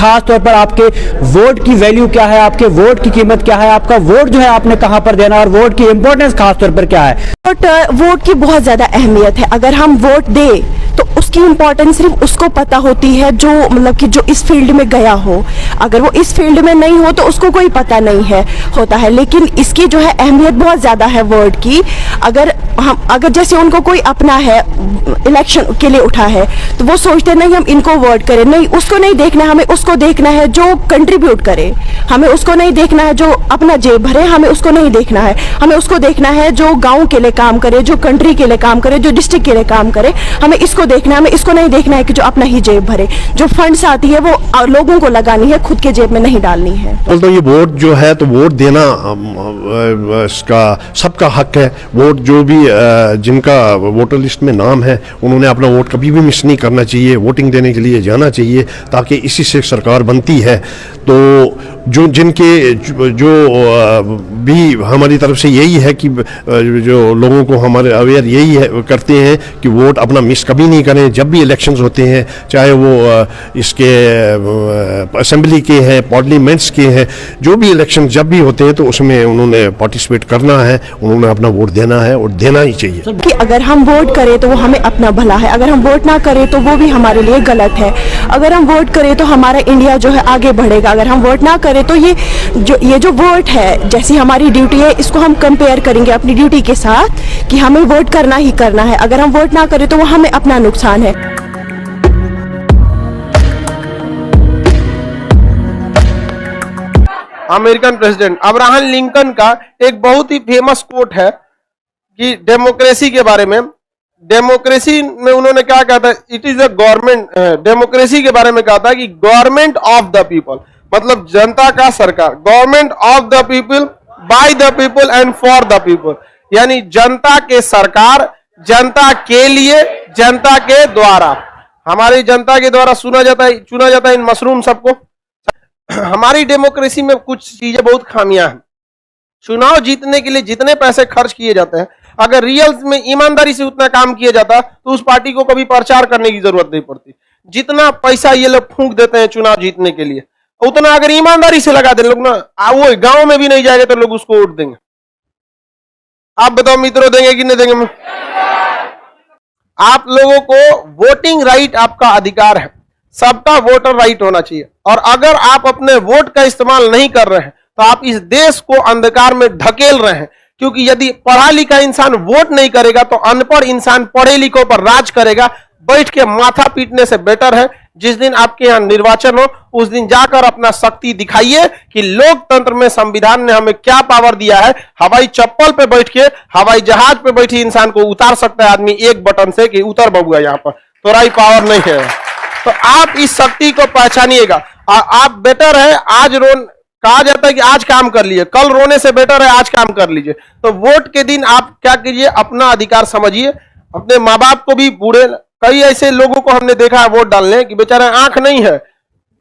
खास तौर पर आपके वोट की वैल्यू क्या है, आपके वोट की कीमत क्या है, आपका वोट जो है आपने कहां पर देना और वोट की इंपॉर्टेंस खास तौर पर क्या है? वोट की बहुत ज्यादा अहमियत है। अगर हम वोट दें तो उसकी इम्पोर्टेंस सिर्फ उसको पता होती है जो मतलब कि जो इस फील्ड में गया हो। अगर वो इस फील्ड में नहीं हो तो उसको कोई पता नहीं है होता है। लेकिन इसकी जो है अहमियत बहुत ज़्यादा है वोट की। अगर जैसे उनको कोई अपना है इलेक्शन के लिए उठा है तो वो सोचते नहीं हम इनको वोट करें, नहीं उसको नहीं देखना है, हमें उसको देखना है जो कंट्रीब्यूट करे। हमें उसको नहीं देखना है जो अपना जेब भरे, हमें उसको नहीं देखना है। हमें उसको देखना है जो गाँव के लिए काम करे, जो कंट्री के लिए काम करे, जो डिस्ट्रिक्ट के लिए काम करे। हमें इसको देखना है, हमें इसको नहीं देखना है कि जो अपना ही जेब भरे। जो फंड्स आती है वो लोगों को लगानी है, खुद के जेब में नहीं डालनी है। तो ये वोट जो है तो वोट देना इसका सबका हक है। वोट जो भी जिनका वोटर लिस्ट में नाम है उन्होंने अपना वोट कभी भी मिस नहीं करना चाहिए, वोटिंग देने के लिए जाना चाहिए, ताकि इसी से सरकार बनती है। तो जो जिनके जो भी हमारी तरफ से यही है कि जो लोगों को हमारे अवेयर यही है करते हैं कि वोट अपना मिस कभी नहीं करें। जब भी इलेक्शंस होते हैं, चाहे वो इसके असेंबली के हैं, पार्लियामेंट्स के हैं, जो भी इलेक्शन जब भी होते हैं तो उसमें उन्होंने पार्टिसिपेट करना है, उन्होंने अपना वोट देना है और देना ही चाहिए। कि अगर हम वोट करें तो वो हमें अपना भला है, अगर हम वोट ना करें तो वो भी हमारे लिए गलत है। अगर हम वोट करें तो हमारा इंडिया जो है आगे बढ़ेगा। अगर हम वोट ना करें तो ये जो वोट है, जैसी हमारी ड्यूटी है, इसको हम कंपेयर करेंगे अपनी ड्यूटी के साथ कि हमें वोट करना ही करना है। अगर हम वोट ना करें तो वो हमें अपना नुकसान है। अमेरिकन प्रेसिडेंट अब्राहम लिंकन का एक बहुत ही फेमस कोट है कि डेमोक्रेसी के बारे में। डेमोक्रेसी में उन्होंने क्या कहा था? It is a government. Democracy के बारे में कहा था कि गवर्नमेंट ऑफ द पीपल, मतलब जनता का सरकार। Government of the people, by the people and for the people, यानी जनता के सरकार, जनता के लिए, जनता के द्वारा। हमारी जनता के द्वारा चुना जाता है इन मशरूम सबको। हमारी डेमोक्रेसी में कुछ चीजें बहुत खामियां हैं। चुनाव जीतने के लिए जितने पैसे खर्च किए जाते हैं, अगर रियल में ईमानदारी से उतना काम किया जाता तो उस पार्टी को कभी प्रचार करने की जरूरत नहीं पड़ती। जितना पैसा ये लोग फूंक देते हैं चुनाव जीतने के लिए, उतना अगर ईमानदारी से लगा दे लोग ना, वो गांव में भी नहीं जाएगा तो लोग उसको वोट देंगे। आप बताओ मित्रों, देंगे कि नहीं देंगे? आप लोगों को वोटिंग राइट आपका अधिकार है, सबका वोटर राइट होना चाहिए। और अगर आप अपने वोट का इस्तेमाल नहीं कर रहे हैं तो आप इस देश को अंधकार में ढकेल रहे हैं। क्योंकि यदि पढ़ा लिखा इंसान वोट नहीं करेगा तो अनपढ़ इंसान पढ़े लिखों पर राज करेगा। बैठ के माथा पीटने से बेटर है जिस दिन आपके यहां निर्वाचन हो उस दिन जाकर अपना शक्ति दिखाइए कि लोकतंत्र में संविधान ने हमें क्या पावर दिया है। हवाई चप्पल पे बैठ के हवाई जहाज पे बैठे इंसान को उतार सकता है आदमी एक बटन से कि उतर बबुआ, यहां पर थोड़ा ही पावर नहीं है। तो आप इस शक्ति को पहचानिएगा। आप बेटर है आज कहा जाता है कि आज काम कर लीजिए, कल रोने से बेटर है आज काम कर लीजिए। तो वोट के दिन आप क्या कीजिए, अपना अधिकार समझिए। अपने माँ बाप को भी, बूढ़े कई ऐसे लोगों को हमने देखा है वोट डालने कि बेचारे आंख नहीं है,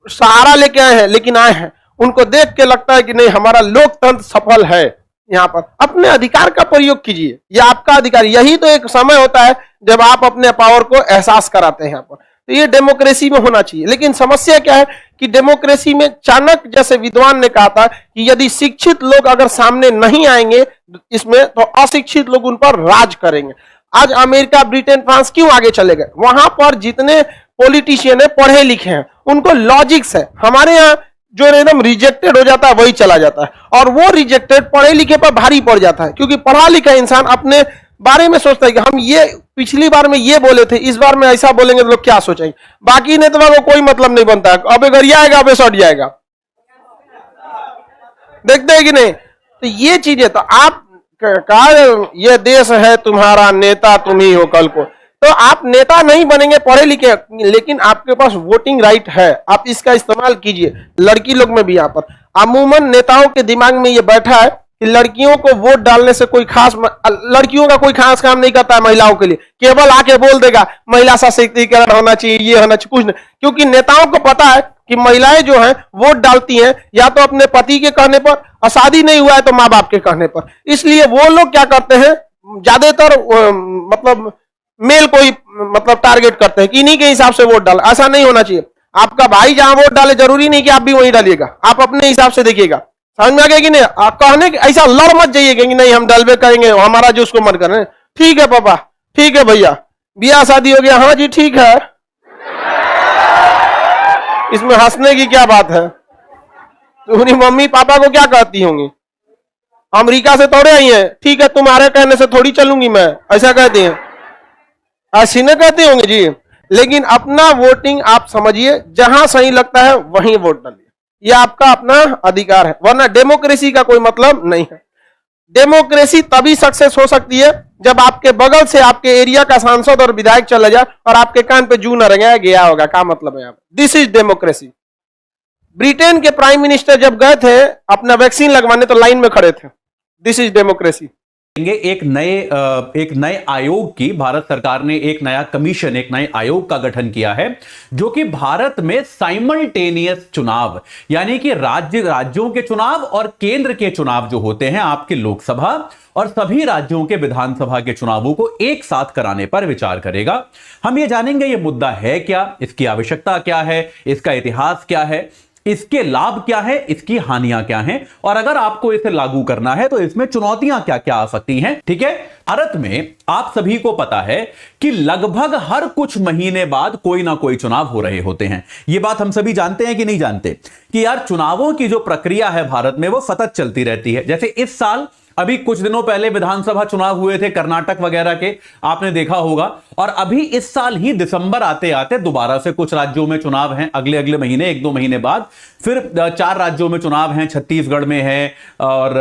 सहारा लेके आए हैं लेकिन आए हैं, उनको देख के लगता है कि नहीं हमारा लोकतंत्र सफल है। यहाँ पर अपने अधिकार का प्रयोग कीजिए, यह आपका अधिकार। यही तो एक समय होता है जब आप अपने पावर को एहसास कराते हैं यहाँ पर। तो ये डेमोक्रेसी में होना चाहिए। लेकिन समस्या क्या है कि डेमोक्रेसी में चाणक्य जैसे विद्वान ने कहा था कि यदि शिक्षित लोग अगर सामने नहीं आएंगे इसमें तो अशिक्षित लोग उन पर राज करेंगे। आज अमेरिका, ब्रिटेन, फ्रांस क्यों आगे चले गए? वहां पर जितने पॉलिटिशियन है पढ़े लिखे हैं, उनको लॉजिक्स है। हमारे यहाँ जो एकदम रिजेक्टेड हो जाता है वही चला जाता है, और वो रिजेक्टेड पढ़े लिखे पर भारी पड़ जाता है। क्योंकि पढ़ा लिखा इंसान अपने बारे में सोचता है कि हम ये पिछली बार में ये बोले थे, इस बार में ऐसा बोलेंगे तो लोग क्या सोचेंगे। बाकी नेता को कोई मतलब नहीं बनता है, अबे गरिया आएगा, अबे सट जाएगा, देखते हैं कि नहीं। तो ये चीजें, तो आप कहा ये देश है तुम्हारा, नेता तुम ही हो कल को। तो आप नेता नहीं बनेंगे पढ़े लिखे, लेकिन आपके पास वोटिंग राइट है, आप इसका इस्तेमाल कीजिए। लड़की लोग में भी यहाँ पर अमूमन नेताओं के दिमाग में ये बैठा है कि लड़कियों को वोट डालने से कोई खास, लड़कियों का कोई खास काम नहीं करता है महिलाओं के लिए। केवल आके बोल देगा महिला सशक्तिकरण होना चाहिए, ये होना चाहिए, कुछ नहीं। क्योंकि नेताओं को पता है कि महिलाएं जो हैं वोट डालती हैं या तो अपने पति के कहने पर, और शादी नहीं हुआ है तो माँ बाप के कहने पर। इसलिए वो लोग क्या करते हैं, ज्यादातर मतलब मेल को ही मतलब टारगेट करते हैं कि इन्हीं के हिसाब से वोट डाल। ऐसा नहीं होना चाहिए। आपका भाई जहां वोट डाले जरूरी नहीं कि आप भी वहीं डालिएगा, आप अपने हिसाब से देखिएगा। समझ में आ गया कि नहीं? आप कहने ऐसा लड़ मत जाइएगा कि नहीं हम डलबे करेंगे, हमारा जो उसको मन कर रहे हैं। ठीक है पापा, ठीक है भैया, ब्याह शादी हो गया, हाँ जी ठीक है, इसमें हंसने की क्या बात है? तुम्हारी मम्मी पापा को क्या कहती होंगी? अमेरिका से थोड़े आई हैं, ठीक है तुम्हारे कहने से थोड़ी चलूंगी मैं, ऐसा कहती हैं, ऐसी न कहते होंगे जी। लेकिन अपना वोटिंग आप समझिए, जहां सही लगता है वहीं वोट डालिए, यह आपका अपना अधिकार है, वरना डेमोक्रेसी का कोई मतलब नहीं है। डेमोक्रेसी तभी सक्सेस हो सकती है जब आपके बगल से आपके एरिया का सांसद और विधायक चला जाए और आपके कान पे जू न रंगाया गया होगा, क्या मतलब है? This is democracy. ब्रिटेन के प्राइम मिनिस्टर जब गए थे अपना वैक्सीन लगवाने तो लाइन में खड़े थे। This is democracy. एक नए आयोग की भारत सरकार ने एक नया कमीशन, एक नए आयोग का गठन किया है, जो कि भारत में साइमल्टेनियस चुनाव, यानी कि राज्यों के चुनाव और केंद्र के चुनाव जो होते हैं, आपके लोकसभा और सभी राज्यों के विधानसभा के चुनावों को एक साथ कराने पर विचार करेगा। हम ये जानेंगे ये मुद्दा है क्या, इसकी आवश्यकता क्या है, इसका इतिहास क्या है, इसके लाभ क्या है, इसकी हानियां क्या हैं, और अगर आपको इसे लागू करना है तो इसमें चुनौतियां क्या क्या आ सकती हैं। ठीक है, भारत में आप सभी को पता है कि लगभग हर कुछ महीने बाद कोई ना कोई चुनाव हो रहे होते हैं। यह बात हम सभी जानते हैं कि नहीं जानते कि यार चुनावों की जो प्रक्रिया है भारत में वो सतत चलती रहती है। जैसे इस साल अभी कुछ दिनों पहले विधानसभा चुनाव हुए थे कर्नाटक वगैरह के, आपने देखा होगा, और अभी इस साल ही दिसंबर आते आते दोबारा से कुछ राज्यों में चुनाव हैं, अगले अगले महीने, 1-2 महीने बाद फिर 4 राज्यों में चुनाव हैं, छत्तीसगढ़ में है और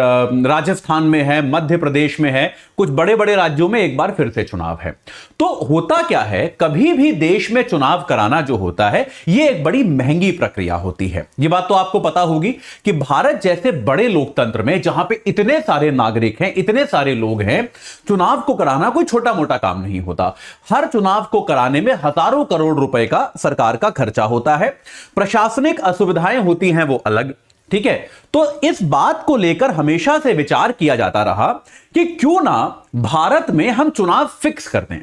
राजस्थान में है, मध्य प्रदेश में है, कुछ बड़े बड़े राज्यों में एक बार फिर से चुनाव है। तो होता क्या है, कभी भी देश में चुनाव कराना जो होता है यह एक बड़ी महंगी प्रक्रिया होती है। यह बात तो आपको पता होगी कि भारत जैसे बड़े लोकतंत्र में, जहां पे इतने सारे नागरिक हैं, इतने सारे लोग हैं, चुनाव को कराना कोई छोटा मोटा काम नहीं होता। हर चुनाव को कराने में हजारों करोड़ रुपए का सरकार का खर्चा होता है, प्रशासनिक असुविधाएं होती हैं वो अलग। ठीक है, तो इस बात को लेकर हमेशा से विचार किया जाता रहा कि क्यों ना भारत में हम चुनाव फिक्स कर दें।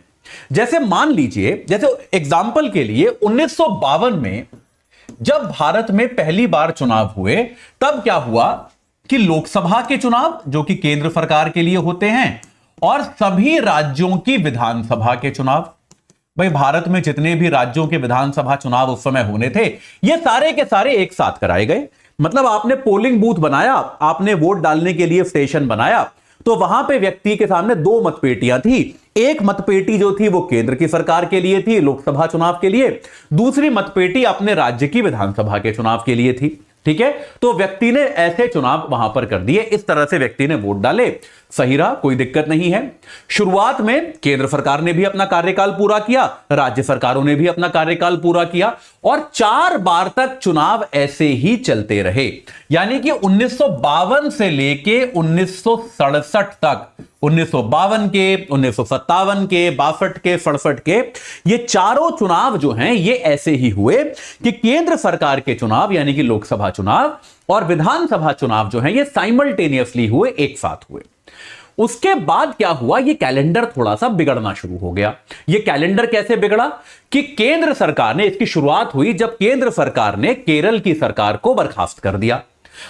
जैसे मान लीजिए, जैसे एग्जाम्पल के लिए 1952 में जब भारत में पहली बार चुनाव हुए, तब क्या हुआ कि लोकसभा के चुनाव जो कि केंद्र सरकार के लिए होते हैं और सभी राज्यों की विधानसभा के चुनाव, भाई भारत में जितने भी राज्यों के विधानसभा चुनाव उस समय होने थे ये सारे के सारे एक साथ कराए गए। मतलब आपने पोलिंग बूथ बनाया, आपने वोट डालने के लिए स्टेशन बनाया, तो वहां पे व्यक्ति के सामने 2 मतपेटियां थी। एक मतपेटी जो थी वो केंद्र की सरकार के लिए थी, लोकसभा चुनाव के लिए, दूसरी मतपेटी अपने राज्य की विधानसभा के चुनाव के लिए थी। ठीक है, तो व्यक्ति ने ऐसे चुनाव वहां पर कर दिए, इस तरह से व्यक्ति ने वोट डाले, सही रहा, कोई दिक्कत नहीं है। शुरुआत में केंद्र सरकार ने भी अपना कार्यकाल पूरा किया, राज्य सरकारों ने भी अपना कार्यकाल पूरा किया और 4 बार तक चुनाव ऐसे ही चलते रहे। यानी कि 1952 से लेके 1967 तक, 1952 के, 1957 के, 62 के, 67 के, ये चारों चुनाव जो हैं ये ऐसे ही हुए कि केंद्र सरकार के चुनाव यानी कि लोकसभा चुनाव और विधानसभा चुनाव जो हैं ये साइमल्टेनियसली हुए, एक साथ हुए। उसके बाद क्या हुआ, ये कैलेंडर थोड़ा सा बिगड़ना शुरू हो गया। ये कैलेंडर कैसे बिगड़ा कि केंद्र सरकार ने, इसकी शुरुआत हुई जब केंद्र सरकार ने केरल की सरकार को बर्खास्त कर दिया।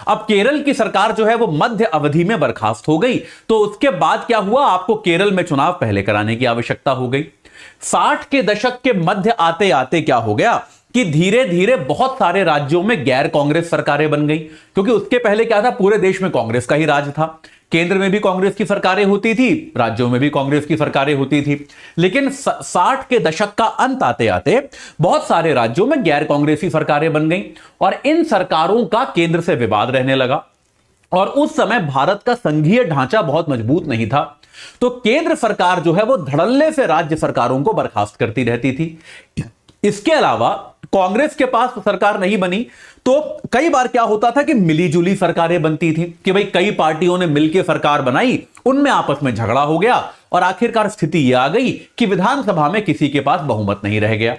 अब केरल की सरकार जो है वो मध्य अवधि में बर्खास्त हो गई, तो उसके बाद क्या हुआ, आपको केरल में चुनाव पहले कराने की आवश्यकता हो गई। 60 के दशक के मध्य आते आते क्या हो गया कि धीरे धीरे बहुत सारे राज्यों में गैर कांग्रेस सरकारें बन गई, क्योंकि उसके पहले क्या था, पूरे देश में कांग्रेस का ही राज था। केंद्र में भी कांग्रेस की सरकारें होती थी, राज्यों में भी कांग्रेस की सरकारें होती थी, लेकिन 60 के दशक का अंत आते आते बहुत सारे राज्यों में गैर कांग्रेसी सरकारें बन गईं और इन सरकारों का केंद्र से विवाद रहने लगा। और उस समय भारत का संघीय ढांचा बहुत मजबूत नहीं था, तो केंद्र सरकार जो है वो धड़ल्ले से राज्य सरकारों को बर्खास्त करती रहती थी। इसके अलावा कांग्रेस के पास सरकार नहीं बनी तो कई बार क्या होता था कि मिलीजुली सरकारें बनती थी कि भाई कई पार्टियों ने मिलकर सरकार बनाई, उनमें आपस में झगड़ा हो गया और आखिरकार स्थिति यह आ गई कि विधानसभा में किसी के पास बहुमत नहीं रह गया।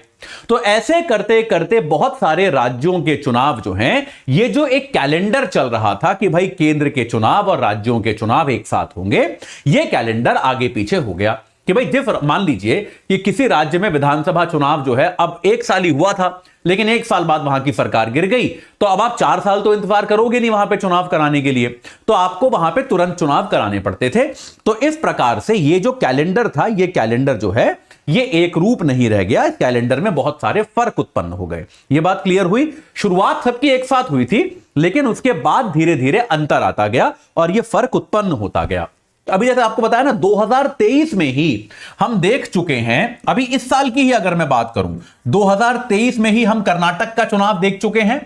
तो ऐसे करते करते बहुत सारे राज्यों के चुनाव जो हैं, ये जो एक कैलेंडर चल रहा था कि भाई केंद्र के चुनाव और राज्यों के चुनाव एक साथ होंगे, ये कैलेंडर आगे पीछे हो गया। कि भाई जिस मान लीजिए कि किसी राज्य में विधानसभा चुनाव जो है अब 1 साल ही हुआ था, लेकिन 1 साल बाद वहां की सरकार गिर गई, तो अब आप 4 साल तो इंतजार करोगे नहीं वहां पे चुनाव कराने के लिए, तो आपको वहां पे तुरंत चुनाव कराने पड़ते थे। तो इस प्रकार से ये जो कैलेंडर था, ये कैलेंडर जो है ये एक रूप नहीं रह गया, इस कैलेंडर में बहुत सारे फर्क उत्पन्न हो गए। ये बात क्लियर हुई। शुरुआत सबकी एक साथ हुई थी, लेकिन उसके बाद धीरे धीरे अंतर आता गया और ये फर्क उत्पन्न होता गया। अभी जैसे आपको बताया ना, 2023 में ही हम देख चुके हैं, अभी इस साल की ही अगर मैं बात करूं, 2023 में ही हम कर्नाटक का चुनाव देख चुके हैं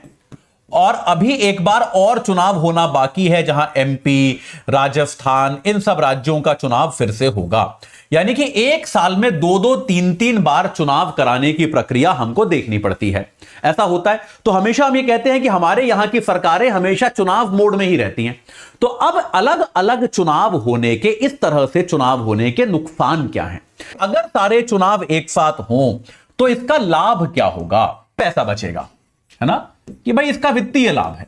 और अभी एक बार और चुनाव होना बाकी है, जहां एमपी, राजस्थान, इन सब राज्यों का चुनाव फिर से होगा। यानी कि 1 साल में 2-2, 3-3 बार चुनाव कराने की प्रक्रिया हमको देखनी पड़ती है। ऐसा होता है। तो हमेशा हम ये कहते हैं कि हमारे यहां की सरकारें हमेशा चुनाव मोड में ही रहती हैं। तो अब अलग अलग चुनाव होने के, इस तरह से चुनाव होने के नुकसान क्या हैं? अगर सारे चुनाव एक साथ हों तो इसका लाभ क्या होगा? पैसा बचेगा, है ना, कि भाई इसका वित्तीय लाभ है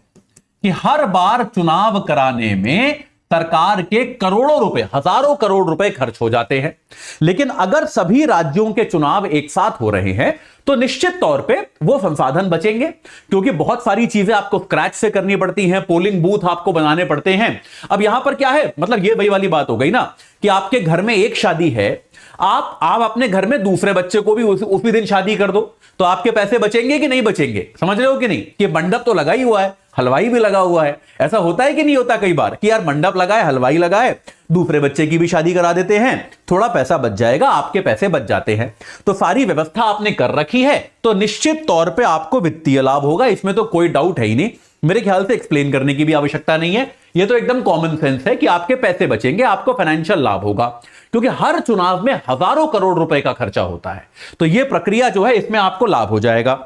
कि हर बार चुनाव कराने में सरकार के करोड़ों रुपए, हजारों करोड़ रुपए खर्च हो जाते हैं। लेकिन अगर सभी राज्यों के चुनाव एक साथ हो रहे हैं तो निश्चित तौर पे वो संसाधन बचेंगे, क्योंकि बहुत सारी चीजें आपको स्क्रैच से करनी पड़ती हैं, पोलिंग बूथ आपको बनाने पड़ते हैं। अब यहां पर क्या है, मतलब ये वही वाली बात हो गई ना कि आपके घर में एक शादी है, आप अपने घर में दूसरे बच्चे को भी उसी दिन शादी कर दो, तो आपके पैसे बचेंगे कि नहीं बचेंगे? समझ रहे हो कि नहीं? कि मंडप तो लगा ही हुआ है, हलवाई भी लगा हुआ है। ऐसा होता है कि नहीं होता कई बार कि यार मंडप लगाए, हलवाई लगाए, दूसरे बच्चे की भी शादी करा देते हैं, थोड़ा पैसा बच जाएगा, आपके पैसे बच जाते हैं। तो सारी व्यवस्था आपने कर रखी है, तो निश्चित तौर पे आपको वित्तीय लाभ होगा, इसमें तो कोई डाउट है ही नहीं। मेरे ख्याल से एक्सप्लेन करने की भी आवश्यकता नहीं है, यह तो एकदम कॉमन सेंस है कि आपके पैसे बचेंगे, आपको फाइनेंशियल लाभ होगा, क्योंकि हर चुनाव में हजारों करोड़ रुपए का खर्चा होता है। तो यह प्रक्रिया जो है, इसमें आपको लाभ हो जाएगा।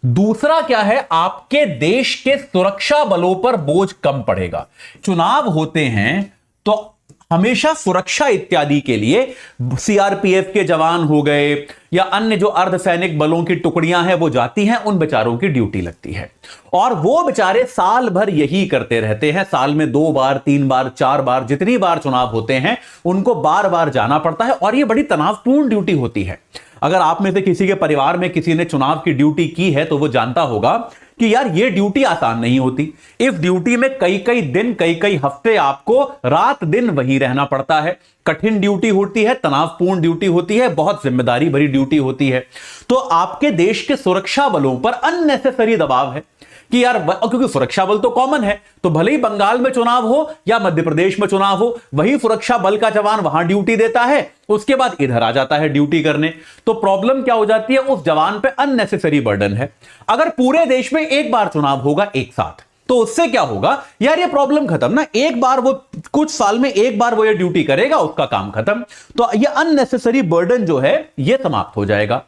दूसरा क्या है, आपके देश के सुरक्षा बलों पर बोझ कम पड़ेगा। चुनाव होते हैं तो हमेशा सुरक्षा इत्यादि के लिए सीआरपीएफ के जवान हो गए या अन्य जो अर्धसैनिक बलों की टुकड़ियां हैं वो जाती हैं, उन बेचारों की ड्यूटी लगती है और वो बेचारे साल भर यही करते रहते हैं। साल में 2 बार, 3 बार, 4 बार, जितनी बार चुनाव होते हैं उनको बार बार जाना पड़ता है और ये बड़ी तनावपूर्ण ड्यूटी होती है। अगर आप में से किसी के परिवार में किसी ने चुनाव की ड्यूटी की है तो वो जानता होगा कि यार ये ड्यूटी आसान नहीं होती। इस ड्यूटी में कई कई दिन, कई कई हफ्ते आपको रात दिन वहीं रहना पड़ता है। कठिन ड्यूटी होती है, तनावपूर्ण ड्यूटी होती है, बहुत जिम्मेदारी भरी ड्यूटी होती है। तो आपके देश के सुरक्षा बलों पर अननेसेसरी दबाव है कि यार, क्योंकि सुरक्षा बल तो कॉमन है, तो भले ही बंगाल में चुनाव हो या मध्य प्रदेश में चुनाव हो, वही सुरक्षा बल का जवान वहां ड्यूटी देता है, उसके बाद इधर आ जाता है ड्यूटी करने। तो प्रॉब्लम क्या हो जाती है, उस जवान पे अननेसेसरी बर्डन है। अगर पूरे देश में एक बार चुनाव होगा एक साथ, तो उससे क्या होगा यार, ये प्रॉब्लम खत्म ना। एक बार वो, कुछ साल में एक बार वो ये ड्यूटी करेगा, उसका काम खत्म। तो ये अननेसेसरी बर्डन जो है ये समाप्त हो जाएगा।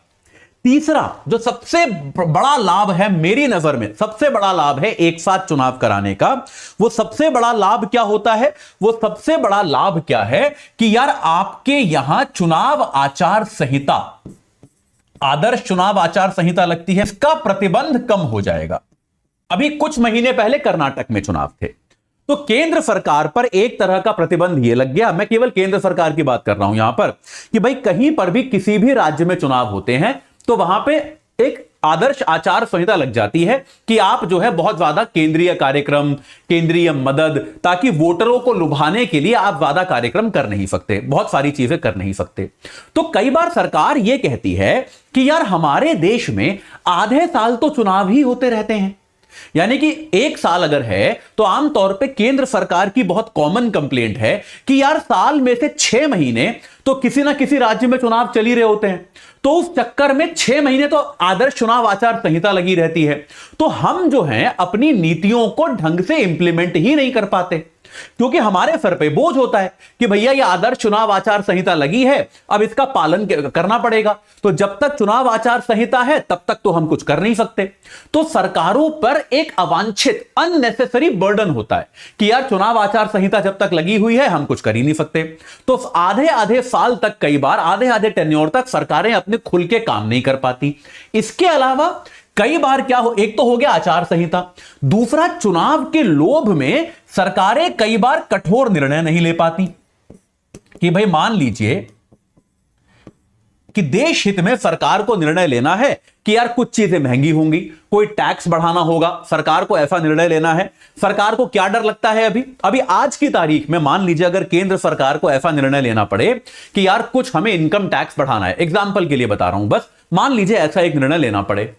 तीसरा जो सबसे बड़ा लाभ है, मेरी नजर में सबसे बड़ा लाभ है एक साथ चुनाव कराने का, वो सबसे बड़ा लाभ क्या होता है, वो सबसे बड़ा लाभ क्या है कि यार आपके यहां चुनाव आचार संहिता, आदर्श चुनाव आचार संहिता लगती है, इसका प्रतिबंध कम हो जाएगा। अभी कुछ महीने पहले कर्नाटक में चुनाव थे, तो केंद्र सरकार पर एक तरह का प्रतिबंध यह लग गया, मैं केवल केंद्र सरकार की बात कर रहा हूं यहां पर, कि भाई कहीं पर भी किसी भी राज्य में चुनाव होते हैं तो वहां पे एक आदर्श आचार संहिता लग जाती है कि आप जो है बहुत ज्यादा केंद्रीय कार्यक्रम, केंद्रीय मदद, ताकि वोटरों को लुभाने के लिए आप ज्यादा कार्यक्रम कर नहीं सकते, बहुत सारी चीजें कर नहीं सकते। तो कई बार सरकार यह कहती है कि यार हमारे देश में आधे साल तो चुनाव ही होते रहते हैं, यानी कि एक साल अगर है तो आमतौर पे केंद्र सरकार की बहुत कॉमन कंप्लेंट है कि यार साल में से 6 महीने तो किसी ना किसी राज्य में चुनाव चल ही रहे होते हैं, तो उस चक्कर में 6 महीने तो आदर्श चुनाव आचार संहिता लगी रहती है। तो हम जो हैं अपनी नीतियों को ढंग से इंप्लीमेंट ही नहीं कर पाते, क्योंकि हमारे सर पे बोझ होता है कि भैया ये आदर्श चुनाव आचार संहिता लगी है, अब इसका पालन करना पड़ेगा। तो जब तक चुनाव आचार संहिता है तब तक तो हम कुछ कर नहीं सकते। तो सरकारों पर एक अवांछित अननेसेसरी बर्डन होता है कि यार चुनाव आचार संहिता जब तक लगी हुई है हम कुछ कर ही नहीं सकते। तो आधे आधे साल तक, कई बार आधे आधे टेन्योर तक सरकारें अपने खुल के काम नहीं कर पाती। इसके अलावा कई बार क्या हो, एक तो हो गया आचार संहिता, दूसरा चुनाव के लोभ में सरकारें कई बार कठोर निर्णय नहीं ले पाती कि भाई मान लीजिए कि देश हित में सरकार को निर्णय लेना है कि यार कुछ चीजें महंगी होंगी, कोई टैक्स बढ़ाना होगा, सरकार को ऐसा निर्णय लेना है। सरकार को क्या डर लगता है अभी आज की तारीख में, मान लीजिए अगर केंद्र सरकार को ऐसा निर्णय लेना पड़े कि यार कुछ हमें इनकम टैक्स बढ़ाना है, एग्जाम्पल के लिए बता रहा हूं, बस मान लीजिए ऐसा एक निर्णय लेना पड़े,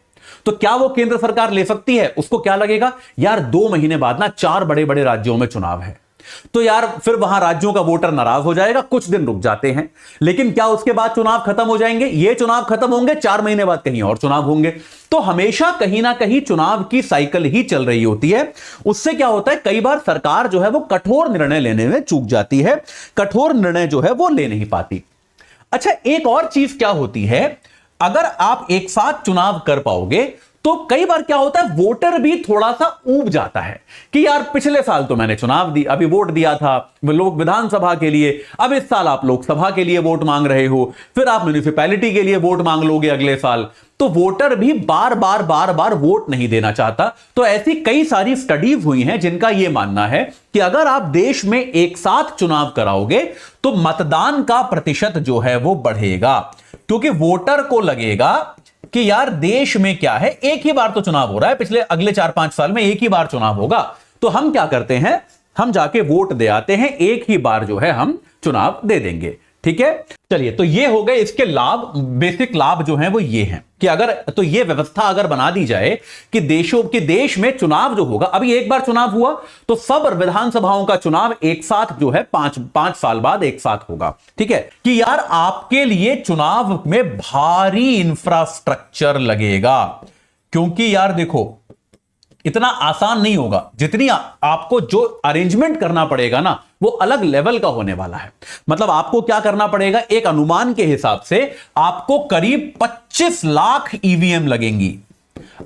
तो क्या वो केंद्र सरकार ले सकती है? उसको क्या लगेगा, यार 2 महीने बाद ना 4 बड़े बड़े राज्यों में चुनाव है, तो यार फिर वहां राज्यों का वोटर नाराज हो जाएगा, कुछ दिन रुक जाते हैं। लेकिन क्या उसके बाद चुनाव खत्म हो जाएंगे? ये चुनाव खत्म होंगे, 4 महीने बाद कहीं और चुनाव होंगे। तो हमेशा कहीं ना कहीं चुनाव की साइकिल ही चल रही होती है। उससे क्या होता है, कई बार सरकार जो है वो कठोर निर्णय लेने में चूक जाती है, कठोर निर्णय जो है वो ले नहीं पाती। अच्छा, एक और चीज क्या होती है, अगर आप एक साथ चुनाव कर पाओगे तो कई बार क्या होता है, वोटर भी थोड़ा सा ऊब जाता है कि यार पिछले साल तो मैंने चुनाव दी, अभी वोट दिया था लोक विधानसभा के लिए, अब इस साल आप लोकसभा के लिए वोट मांग रहे हो, फिर आप म्युनिसिपैलिटी के लिए वोट मांग लोगे अगले साल, तो वोटर भी बार बार वोट नहीं देना चाहता। तो ऐसी कई सारी स्टडीज हुई हैं जिनका यह मानना है कि अगर आप देश में एक साथ चुनाव कराओगे तो मतदान का प्रतिशत जो है वो बढ़ेगा, क्योंकि वोटर को लगेगा कि यार देश में क्या है, एक ही बार तो चुनाव हो रहा है, पिछले अगले 4-5 साल में एक ही बार चुनाव होगा, तो हम क्या करते हैं, हम जाके वोट दे आते हैं, एक ही बार जो है हम चुनाव दे देंगे। ठीक है, चलिए, तो ये हो गए इसके लाभ, बेसिक लाभ जो हैं वो ये हैं कि अगर तो ये व्यवस्था अगर बना दी जाए कि देश में चुनाव जो होगा, अभी एक बार चुनाव हुआ तो सब विधानसभाओं का चुनाव एक साथ जो है 5 साल बाद एक साथ होगा। ठीक है, कि यार आपके लिए चुनाव में भारी इंफ्रास्ट्रक्चर लगेगा, क्योंकि यार देखो इतना आसान नहीं होगा, जितनी आपको जो अरेंजमेंट करना पड़ेगा ना वो अलग लेवल का होने वाला है। मतलब आपको क्या करना पड़ेगा, एक अनुमान के हिसाब से आपको करीब 25 लाख ईवीएम लगेंगी।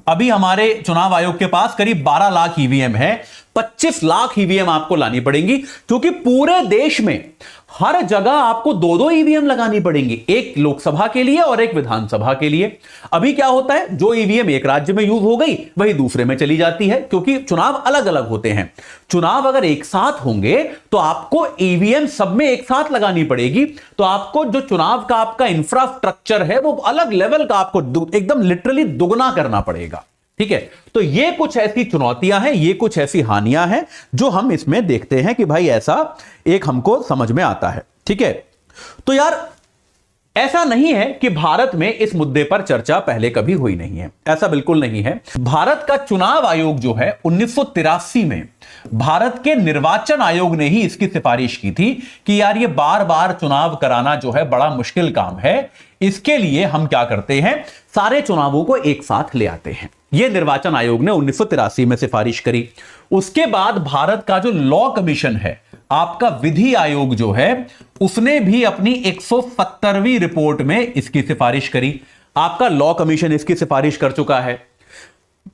अभी हमारे चुनाव आयोग के पास करीब 12 लाख ईवीएम है, 25 लाख ईवीएम आपको लानी पड़ेंगी, क्योंकि पूरे देश में हर जगह आपको 2-2 ईवीएम लगानी पड़ेंगी, एक लोकसभा के लिए और एक विधानसभा के लिए। अभी क्या होता है, जो ईवीएम एक राज्य में यूज हो गई वही दूसरे में चली जाती है, क्योंकि चुनाव अलग अलग होते हैं। चुनाव अगर एक साथ होंगे तो आपको ईवीएम सब में एक साथ लगानी पड़ेगी, तो आपको जो चुनाव का आपका इंफ्रास्ट्रक्चर है वो अलग लेवल का आपको एकदम लिटरली दुगना करना पड़ेगा। ठीक है, तो ये कुछ ऐसी चुनौतियां हैं, ये कुछ ऐसी हानियां हैं जो हम इसमें देखते हैं कि भाई ऐसा एक हमको समझ में आता है। ठीक है, तो यार ऐसा नहीं है कि भारत में इस मुद्दे पर चर्चा पहले कभी हुई नहीं है, ऐसा बिल्कुल नहीं है। भारत का चुनाव आयोग जो है 1983 में भारत के निर्वाचन आयोग ने ही इसकी सिफारिश की थी कि यार ये बार बार चुनाव कराना जो है बड़ा मुश्किल काम है, इसके लिए हम क्या करते हैं, सारे चुनावों को एक साथ ले आते हैं। यह निर्वाचन आयोग ने 1983 में सिफारिश करी। उसके बाद भारत का जो लॉ कमीशन है, आपका विधि आयोग जो है, उसने भी अपनी 170वीं रिपोर्ट में इसकी सिफारिश करी। आपका लॉ कमीशन इसकी सिफारिश कर चुका है।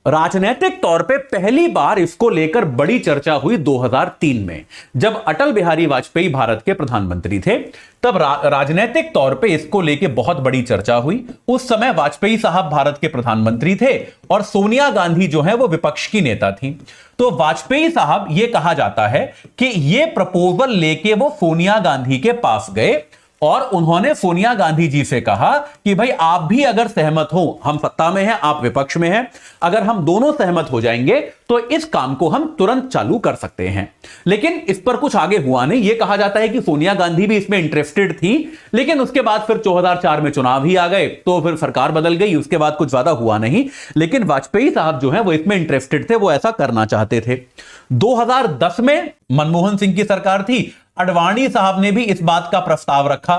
राजनीतिक तौर पे पहली बार इसको लेकर बड़ी चर्चा हुई 2003 में, जब अटल बिहारी वाजपेयी भारत के प्रधानमंत्री थे, तब राजनीतिक तौर पे इसको लेके बहुत बड़ी चर्चा हुई। उस समय वाजपेयी साहब भारत के प्रधानमंत्री थे और सोनिया गांधी जो है वो विपक्ष की नेता थी। तो वाजपेयी साहब, ये कहा जाता है कि ये प्रपोजल लेके वो सोनिया गांधी के पास गए और उन्होंने सोनिया गांधी जी से कहा कि भाई आप भी अगर सहमत हो, हम सत्ता में हैं, आप विपक्ष में हैं, अगर हम दोनों सहमत हो जाएंगे तो इस काम को हम तुरंत चालू कर सकते हैं। लेकिन इस पर कुछ आगे हुआ नहीं। यह कहा जाता है कि सोनिया गांधी भी इसमें इंटरेस्टेड थी, लेकिन उसके बाद फिर 2004 में चुनाव ही आ गए, तो फिर सरकार बदल गई, उसके बाद कुछ ज्यादा हुआ नहीं। लेकिन वाजपेयी साहब जो है वो इसमें इंटरेस्टेड थे, वो ऐसा करना चाहते थे। 2010 में मनमोहन सिंह की सरकार थी, अडवाणी साहब ने भी इस बात का प्रस्ताव रखा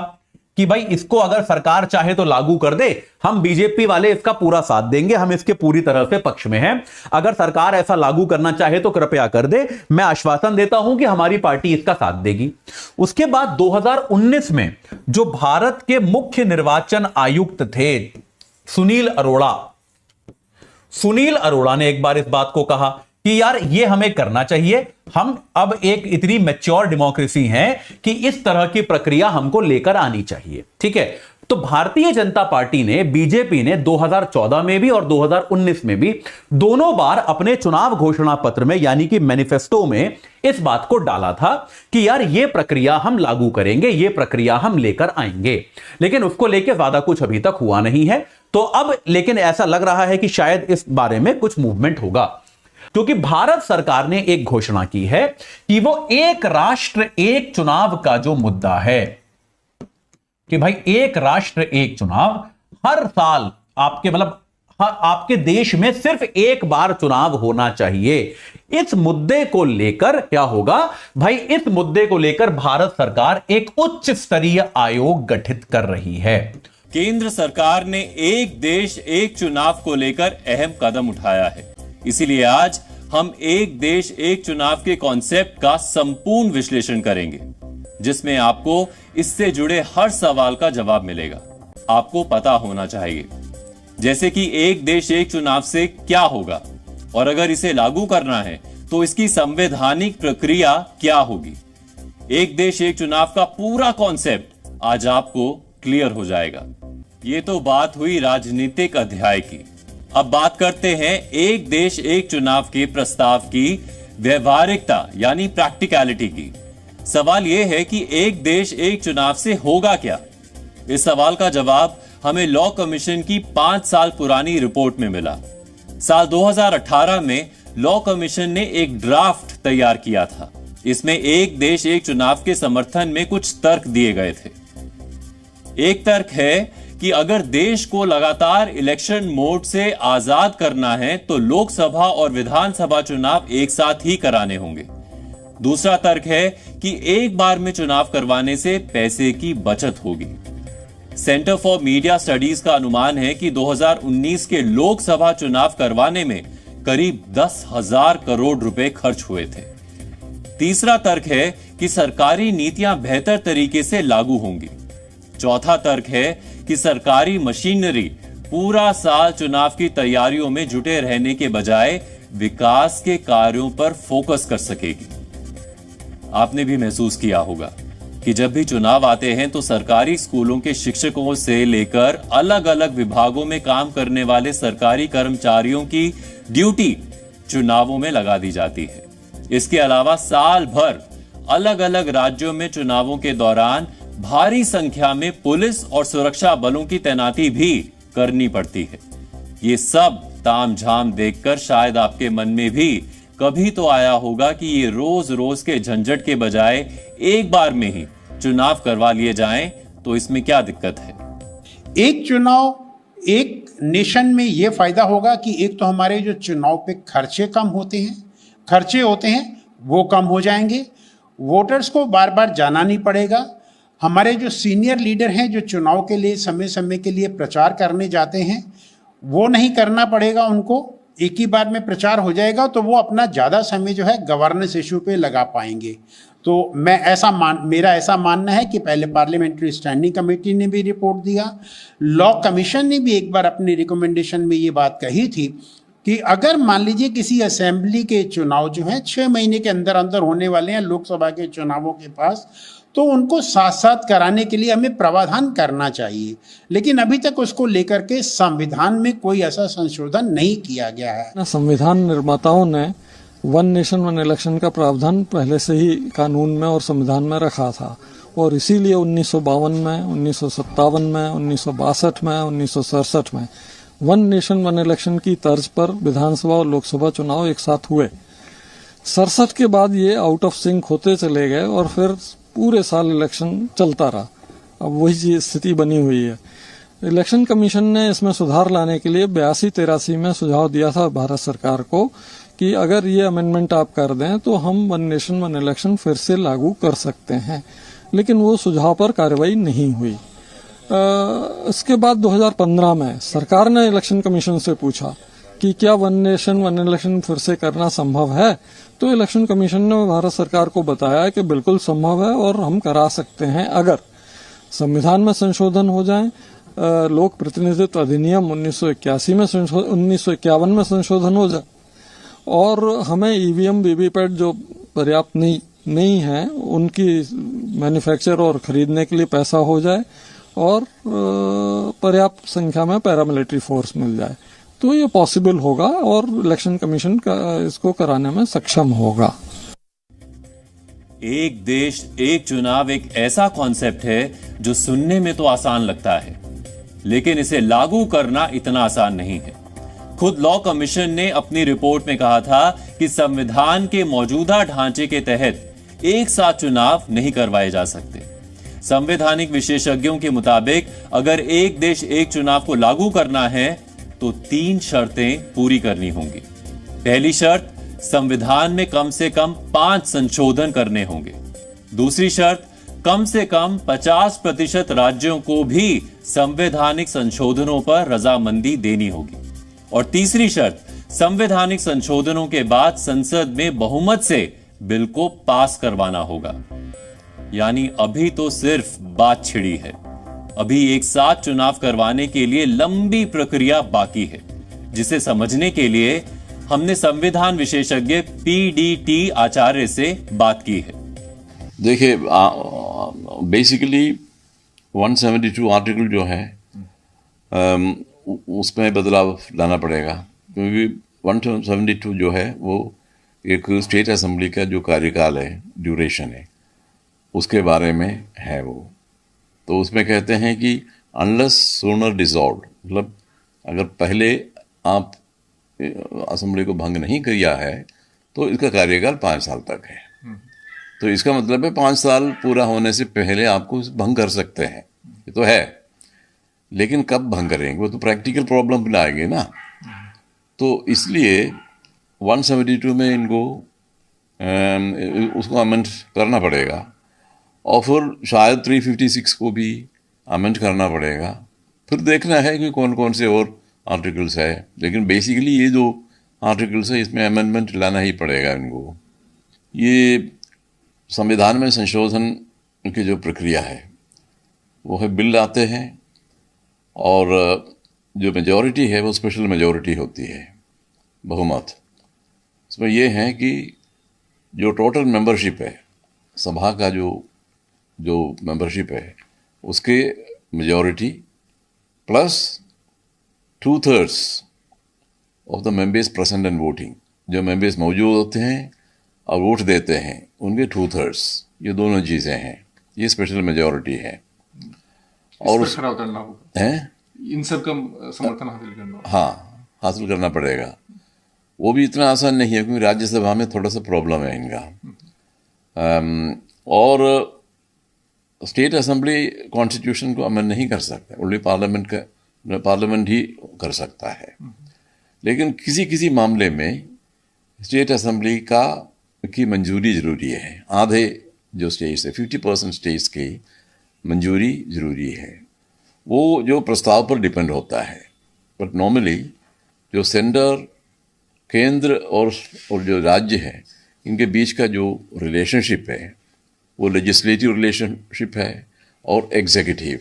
कि भाई इसको अगर सरकार चाहे तो लागू कर दे, हम बीजेपी वाले इसका पूरा साथ देंगे, हम इसके पूरी तरह से पक्ष में हैं। अगर सरकार ऐसा लागू करना चाहे तो कृपया कर दे, मैं आश्वासन देता हूं कि हमारी पार्टी इसका साथ देगी। उसके बाद 2019 में जो भारत के मुख्य निर्वाचन आयुक्त थे सुनील अरोड़ा ने एक बार इस बात को कहा कि यार ये हमें करना चाहिए, हम अब एक इतनी मैच्योर डेमोक्रेसी हैं कि इस तरह की प्रक्रिया हमको लेकर आनी चाहिए। ठीक है, तो भारतीय जनता पार्टी ने, बीजेपी ने 2014 में भी और 2019 में भी दोनों बार अपने चुनाव घोषणा पत्र में यानी कि मैनिफेस्टो में इस बात को डाला था कि यार ये प्रक्रिया हम लागू करेंगे, ये प्रक्रिया हम लेकर आएंगे, लेकिन उसको लेकर ज्यादा कुछ अभी तक हुआ नहीं है। तो अब लेकिन ऐसा लग रहा है कि शायद इस बारे में कुछ मूवमेंट होगा, क्योंकि भारत सरकार ने एक घोषणा की है कि वो एक राष्ट्र एक चुनाव का जो मुद्दा है कि भाई एक राष्ट्र एक चुनाव, हर साल आपके आपके देश में सिर्फ एक बार चुनाव होना चाहिए। इस मुद्दे को लेकर क्या होगा भाई, इस मुद्दे को लेकर भारत सरकार एक उच्च स्तरीय आयोग गठित कर रही है। केंद्र सरकार ने एक देश एक चुनाव को लेकर अहम कदम उठाया है। इसीलिए आज हम एक देश एक चुनाव के कॉन्सेप्ट का संपूर्ण विश्लेषण करेंगे, जिसमें आपको इससे जुड़े हर सवाल का जवाब मिलेगा। आपको पता होना चाहिए जैसे कि एक देश एक चुनाव से क्या होगा, और अगर इसे लागू करना है तो इसकी संवैधानिक प्रक्रिया क्या होगी। एक देश एक चुनाव का पूरा कॉन्सेप्ट आज आपको क्लियर हो जाएगा। ये तो बात हुई राजनीतिक अध्याय की। अब बात करते हैं एक देश एक चुनाव के प्रस्ताव की व्यवहारिकता यानी प्रैक्टिकलिटी की। सवाल यह है कि एक देश एक चुनाव से होगा क्या। इस सवाल का जवाब हमें लॉ कमीशन की 5 साल पुरानी रिपोर्ट में मिला। साल 2018 में लॉ कमीशन ने एक ड्राफ्ट तैयार किया था। इसमें एक देश एक चुनाव के समर्थन में कुछ तर्क दिए गए थे। एक तर्क है कि अगर देश को लगातार इलेक्शन मोड से आजाद करना है तो लोकसभा और विधानसभा चुनाव एक साथ ही कराने होंगे। दूसरा तर्क है कि एक बार में चुनाव करवाने से पैसे की बचत होगी। सेंटर फॉर मीडिया स्टडीज का अनुमान है कि 2019 के लोकसभा चुनाव करवाने में करीब 10,000 करोड़ रुपए खर्च हुए थे। तीसरा तर्क है कि सरकारी नीतियां बेहतर तरीके से लागू होंगी। चौथा तर्क है कि सरकारी मशीनरी पूरा साल चुनाव की तैयारियों में जुटे रहने के बजाय विकास के कार्यों पर फोकस कर सकेगी। आपने भी महसूस किया होगा कि जब भी चुनाव आते हैं तो सरकारी स्कूलों के शिक्षकों से लेकर अलग अलग विभागों में काम करने वाले सरकारी कर्मचारियों की ड्यूटी चुनावों में लगा दी जाती है। इसके अलावा साल भर अलग अलग राज्यों में चुनावों के दौरान भारी संख्या में पुलिस और सुरक्षा बलों की तैनाती भी करनी पड़ती है। ये सब तामझाम देखकर शायद आपके मन में भी कभी तो आया होगा कि ये रोज रोज के झंझट के बजाय एक बार में ही चुनाव करवा लिए जाएं तो इसमें क्या दिक्कत है। एक चुनाव एक नेशन में यह फायदा होगा कि एक तो हमारे जो चुनाव पे खर्चे होते हैं वो कम हो जाएंगे। वोटर्स को बार बार जाना नहीं पड़ेगा। हमारे जो सीनियर लीडर हैं जो चुनाव के लिए समय समय के लिए प्रचार करने जाते हैं वो नहीं करना पड़ेगा उनको। एक ही बार में प्रचार हो जाएगा तो वो अपना ज़्यादा समय जो है गवर्नेंस इशू पे लगा पाएंगे। तो मेरा ऐसा मानना है कि पहले पार्लियामेंट्री स्टैंडिंग कमेटी ने भी रिपोर्ट दिया, लॉ कमीशन ने भी एक बार अपनी रिकमेंडेशन में ये बात कही थी कि अगर मान लीजिए किसी असेंबली के चुनाव जो हैं 6 महीने के अंदर अंदर होने वाले हैं लोकसभा के चुनावों के पास, तो उनको साथ साथ कराने के लिए हमें प्रावधान करना चाहिए। लेकिन अभी तक उसको लेकर के संविधान में कोई ऐसा संशोधन नहीं किया गया है। संविधान निर्माताओं ने वन नेशन वन इलेक्शन का प्रावधान पहले से ही कानून में और संविधान में रखा था, और इसीलिए 1952 में, 1957 में, 1962 में, 1967 में वन नेशन वन इलेक्शन की तर्ज पर विधानसभा और लोकसभा चुनाव एक साथ हुए। 67 के बाद ये आउट ऑफ सिंक होते चले गए और फिर पूरे साल इलेक्शन चलता रहा। अब वही स्थिति बनी हुई है। इलेक्शन कमीशन ने इसमें सुधार लाने के लिए 82-83 में सुझाव दिया था भारत सरकार को कि अगर ये अमेंडमेंट आप कर दें तो हम वन नेशन वन इलेक्शन फिर से लागू कर सकते हैं, लेकिन वो सुझाव पर कार्रवाई नहीं हुई। इसके बाद 2015 में सरकार ने इलेक्शन कमीशन से पूछा कि क्या वन नेशन वन इलेक्शन फिर से करना संभव है, तो इलेक्शन कमीशन ने भारत सरकार को बताया कि बिल्कुल संभव है और हम करा सकते हैं अगर संविधान में संशोधन हो जाए, लोक प्रतिनिधित्व अधिनियम 1951 में संशोधन हो जाए और हमें ईवीएम वीवीपैट जो पर्याप्त नहीं है उनकी मैन्युफैक्चर और खरीदने के लिए पैसा हो जाए, और पर्याप्त संख्या में पैरामिलिट्री फोर्स मिल जाए तो ये पॉसिबल होगा और इलेक्शन कमीशन इसको कराने में सक्षम होगा। एक देश एक चुनाव एक ऐसा कॉन्सेप्ट है जो सुनने में तो आसान लगता है, लेकिन इसे लागू करना इतना आसान नहीं है। खुद लॉ कमीशन ने अपनी रिपोर्ट में कहा था कि संविधान के मौजूदा ढांचे के तहत एक साथ चुनाव नहीं करवाए जा सकते। संवैधानिक विशेषज्ञों के मुताबिक अगर एक देश एक चुनाव को लागू करना है तो 3 शर्तें पूरी करनी होंगी। पहली शर्त, संविधान में कम से कम 5 संशोधन करने होंगे। दूसरी शर्त, कम से कम 50% राज्यों को भी संवैधानिक संशोधनों पर रजामंदी देनी होगी। और तीसरी शर्त, संवैधानिक संशोधनों के बाद संसद में बहुमत से बिल को पास करवाना होगा। यानी अभी तो सिर्फ बात छिड़ी है, अभी एक साथ चुनाव करवाने के लिए लंबी प्रक्रिया बाकी है, जिसे समझने के लिए हमने संविधान विशेषज्ञ PDT आचार्य से बात की है। देखिए, बेसिकली 172 आर्टिकल जो है उसमें बदलाव लाना पड़ेगा, क्योंकि 172 जो है वो एक स्टेट असेंबली का जो कार्यकाल है, ड्यूरेशन है, उसके बारे में है वो। तो उसमें कहते हैं कि अनलेस सोनर डिसॉल्व, मतलब अगर पहले आप असेंबली को भंग नहीं किया है तो इसका कार्यकाल 5 साल तक है। तो इसका मतलब है 5 साल पूरा होने से पहले आपको भंग कर सकते हैं, ये तो है। लेकिन कब भंग करेंगे वो तो प्रैक्टिकल प्रॉब्लम लाएंगे ना। तो इसलिए 172 में इनको उसको अमेंड करना पड़ेगा और फिर शायद 356 को भी अमेंड करना पड़ेगा। फिर देखना है कि कौन कौन से और आर्टिकल्स है, लेकिन बेसिकली ये जो आर्टिकल्स है इसमें अमेंडमेंट लाना ही पड़ेगा इनको। ये संविधान में संशोधन की जो प्रक्रिया है वो है, बिल आते हैं और जो मेजॉरिटी है वो स्पेशल मेजॉरिटी होती है, बहुमत। इसमें ये है कि जो टोटल मेंबरशिप है सभा का, जो मेंबरशिप है उसके majority plus 2/3 of the members present and voting, जो मेंबर्स मौजूद होते हैं और वोट देते हैं उनके 2/3, ये दोनों चीज़ें हैं, ये स्पेशल मेजॉरिटी है। और खरा उतरना होगा, हैं इन सब का समर्थन हासिल करना होगा। हाँ, हासिल करना पड़ेगा। वो भी इतना आसान नहीं है क्योंकि राज्यसभा में थोड़ा सा प्रॉब्लम है इनका। और स्टेट असेंबली कॉन्स्टिट्यूशन को अमेंड नहीं कर सकता, ओनली पार्लियामेंट ही कर सकता है। लेकिन किसी किसी मामले में स्टेट असेंबली की मंजूरी ज़रूरी है। आधे जो स्टेट्स है, 50% स्टेट्स की मंजूरी ज़रूरी है। वो जो प्रस्ताव पर डिपेंड होता है, बट नॉर्मली जो सेंटर, केंद्र और जो राज्य है, इनके बीच का जो रिलेशनशिप है वो लेजिस्लेटिव रिलेशनशिप है और एग्जीक्यूटिव